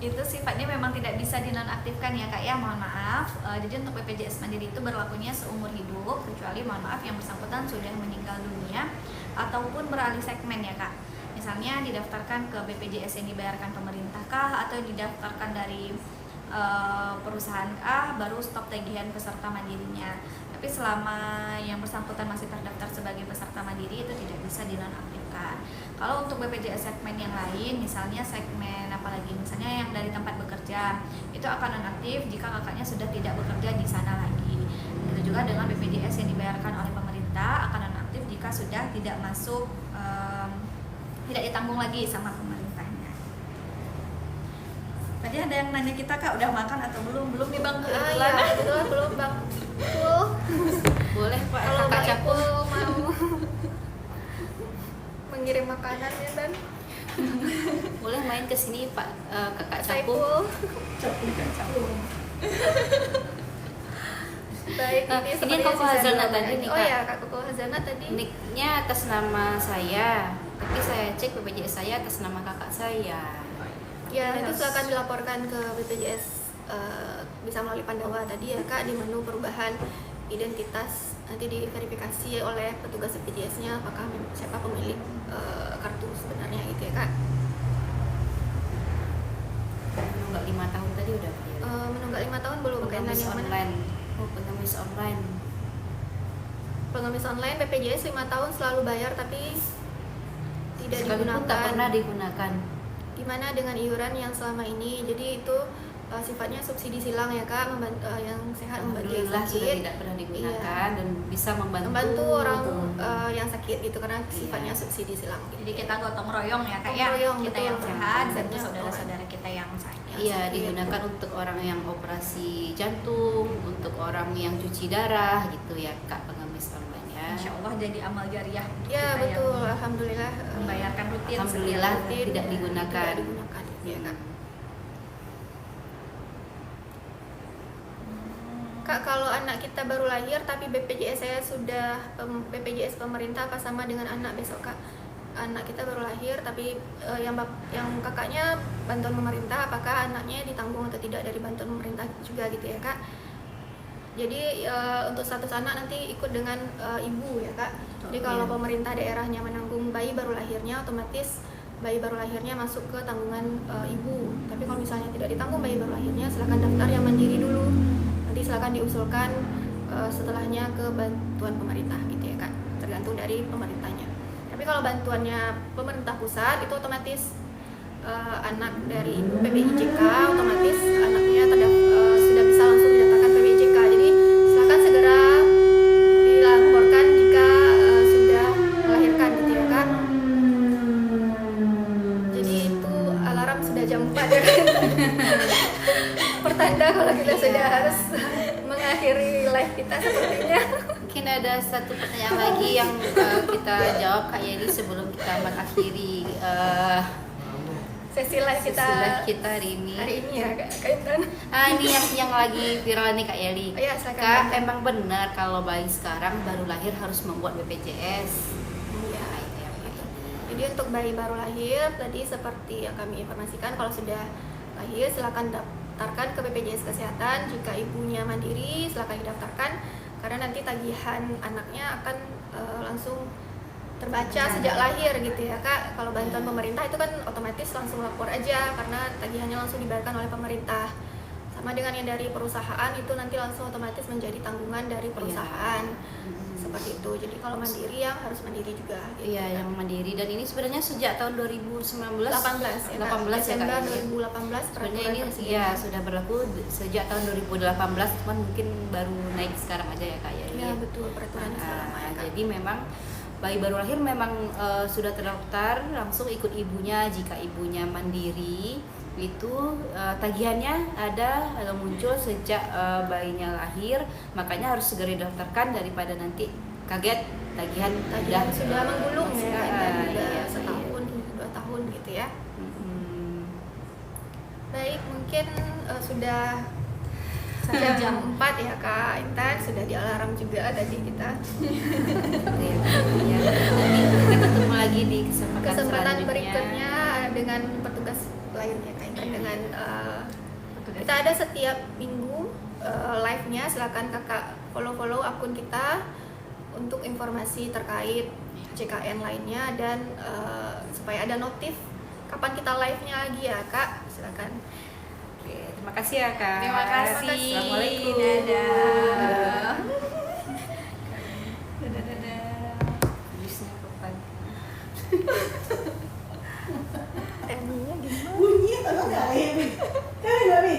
Speaker 3: itu sifatnya memang tidak bisa dinonaktifkan ya kak ya, mohon maaf. Jadi untuk BPJS Mandiri itu berlakunya seumur hidup, kecuali mohon maaf yang bersangkutan sudah meninggal dunia ataupun beralih segmen ya kak. Misalnya didaftarkan ke BPJS yang dibayarkan pemerintah kah, atau didaftarkan dari perusahaan kah, baru stop tagihan peserta mandirinya. Tapi selama yang bersangkutan masih terdaftar sebagai peserta mandiri itu tidak bisa dinonaktifkan. Kalau untuk BPJS segmen yang lain, misalnya segmen apalagi, misalnya yang dari tempat bekerja, itu akan nonaktif jika kakaknya sudah tidak bekerja di sana lagi. Begitu juga dengan BPJS yang dibayarkan oleh pemerintah akan nonaktif jika sudah tidak masuk, tidak ditanggung lagi sama pemerintahnya. Tadi ada yang nanya kita kak, udah makan atau belum? Belum nih bang, kebetulan.
Speaker 1: Iya, kebetulan belum bang.
Speaker 4: Boleh pak,
Speaker 1: Kalau
Speaker 4: kakak
Speaker 1: Mbak
Speaker 4: Capung
Speaker 1: Ipul mau mengirim makanan ya dan
Speaker 4: boleh main ke sini pak, kakak Capung.
Speaker 1: Saipul. Baik,
Speaker 4: Ini
Speaker 1: sepertinya
Speaker 4: Koko
Speaker 1: sisa
Speaker 4: Hazana
Speaker 1: dua
Speaker 4: tadi
Speaker 1: menit.
Speaker 4: nih,
Speaker 1: Oh
Speaker 4: Kak.
Speaker 1: ya kak Koko Hazana tadi.
Speaker 4: Nicknya atas nama saya, tapi saya cek BPJS saya atas nama kakak saya.
Speaker 1: Ya itu silakan dilaporkan ke BPJS, bisa melalui Pandawa tadi ya kak, di menu perubahan identitas. Nanti diverifikasi oleh petugas BPJS-nya apakah siapa pemilik kartu sebenarnya gitu ya kak.
Speaker 4: Menunggak 5 tahun tadi udah bayar.
Speaker 1: Menunggak 5 tahun belum, kaitan
Speaker 4: Pengemis
Speaker 1: yang mana?
Speaker 4: online. Oh, pengemis online.
Speaker 1: Pengemis online BPJS 5 tahun selalu bayar tapi tidak
Speaker 4: Sekalipun tak
Speaker 1: digunakan.
Speaker 4: pernah digunakan.
Speaker 1: Gimana dengan iuran yang selama ini? Jadi itu sifatnya subsidi silang ya kak, yang sehat membantu yang
Speaker 4: Alhamdulillah sudah
Speaker 1: sakit.
Speaker 4: tidak pernah digunakan dan bisa
Speaker 1: Membantu orang
Speaker 4: teman-teman.
Speaker 1: yang sakit gitu, karena sifatnya subsidi silang gitu.
Speaker 3: Jadi kita gotong royong ya kak
Speaker 1: Gotong
Speaker 3: ya,
Speaker 1: royong,
Speaker 3: kita
Speaker 1: betul.
Speaker 3: yang sehat dan
Speaker 1: Konsepnya
Speaker 3: saudara-saudara kita yang sakit.
Speaker 4: Iya,
Speaker 1: sakit.
Speaker 4: digunakan untuk orang yang operasi jantung, untuk orang yang cuci darah gitu ya kak, pengemis online ya.
Speaker 3: Insya Allah jadi amal jariah untuk
Speaker 1: Ya
Speaker 3: kita
Speaker 1: betul,
Speaker 3: yang
Speaker 1: alhamdulillah.
Speaker 3: membayarkan rutin.
Speaker 4: Alhamdulillah
Speaker 3: setiap bulan.
Speaker 4: tidak digunakan.
Speaker 1: Tidak digunakan ya kak. Kak, kalau anak kita baru lahir tapi BPJS saya sudah BPJS pemerintah, apa sama dengan anak besok kak? Anak kita baru lahir tapi yang kakaknya bantuan pemerintah, apakah anaknya ditanggung atau tidak dari bantuan pemerintah juga gitu ya kak? Jadi untuk status anak nanti ikut dengan ibu ya kak. Jadi kalau
Speaker 4: Iya.
Speaker 1: pemerintah daerahnya menanggung bayi baru lahirnya, otomatis bayi baru lahirnya masuk ke tanggungan ibu. Tapi kalau misalnya tidak ditanggung bayi baru lahirnya, silakan daftar yang mandiri dulu. Nanti silakan diusulkan setelahnya ke bantuan pemerintah gitu ya kak. Tergantung dari pemerintahnya. Tapi kalau bantuannya pemerintah pusat itu otomatis anak dari PBIJK, otomatis anaknya sudah bisa langsung didaftarkan PBIJK. Jadi silakan segera dilaporkan jika sudah melahirkan gitu ya kak. Jadi itu alarm sudah jam 4 ya kan. Pertanda kalau kita sudah harus mengakhiri live kita sepertinya.
Speaker 4: Mungkin ada satu pertanyaan lagi yang kita jawab Kak Yeli sebelum kita mengakhiri
Speaker 1: Sesi live kita
Speaker 4: hari ini.
Speaker 1: ya kak Intan.
Speaker 4: Ini yang lagi viral nih Kak Yeli.
Speaker 1: Oh iya, silakan,
Speaker 4: Kak,
Speaker 1: Kak.
Speaker 4: emang benar kalau bayi sekarang baru lahir harus membuat BPJS?
Speaker 1: Iya. Jadi untuk bayi baru lahir tadi seperti yang kami informasikan, kalau sudah lahir silakan daftarkan ke BPJS Kesehatan. Jika ibunya mandiri silakan didaftarkan karena nanti tagihan anaknya akan langsung terbaca sejak lahir gitu ya kak. Kalau bantuan pemerintah itu kan otomatis langsung lapor aja karena tagihannya langsung dibayarkan oleh pemerintah. Sama dengan yang dari perusahaan itu nanti langsung otomatis menjadi tanggungan dari perusahaan. Seperti itu. Jadi kalau mandiri yang harus mandiri juga gitu,
Speaker 4: Iya,
Speaker 1: Kak.
Speaker 4: yang mandiri, dan ini sebenarnya sejak tahun 2019
Speaker 1: 18 ya,
Speaker 4: 18 ya
Speaker 1: Desember
Speaker 4: Kak.
Speaker 1: 2018
Speaker 4: Sebenarnya ini
Speaker 1: peraturan
Speaker 4: ya
Speaker 1: presiden.
Speaker 4: sudah berlaku sejak tahun 2018, cuman mungkin baru naik sekarang aja ya Kak Yeli.
Speaker 1: Ya betul, peraturan sudah lama ya, Kak.
Speaker 4: Jadi memang bayi baru lahir memang sudah terdaftar langsung ikut ibunya. Jika ibunya mandiri itu tagihannya ada muncul sejak bayinya lahir, makanya harus segera didaftarkan daripada nanti kaget tagihan
Speaker 1: sudah menggulung ya, dan udah
Speaker 4: iya,
Speaker 1: setahun, 2 tahun gitu ya. Baik, mungkin sudah jam 4 ya Kak Intan, sudah di alarm juga tadi kita.
Speaker 4: Ya, nanti kita ketemu lagi di kesempatan selanjutnya.
Speaker 1: Berikutnya dengan petugas lainnya Kak Intan, dengan kita ada setiap minggu live-nya. Silakan Kakak follow akun kita untuk informasi terkait CKN lainnya dan supaya ada notif kapan kita live-nya lagi ya Kak. Silakan.
Speaker 4: Oke, terima kasih ya Kak.
Speaker 3: Terima kasih.
Speaker 4: Assalamualaikum.
Speaker 3: Dadah. Dadah.
Speaker 4: Jusnya kapan?
Speaker 1: Tekniknya gimana?
Speaker 5: Bunyi atau enggak? Kan enggak, Mi?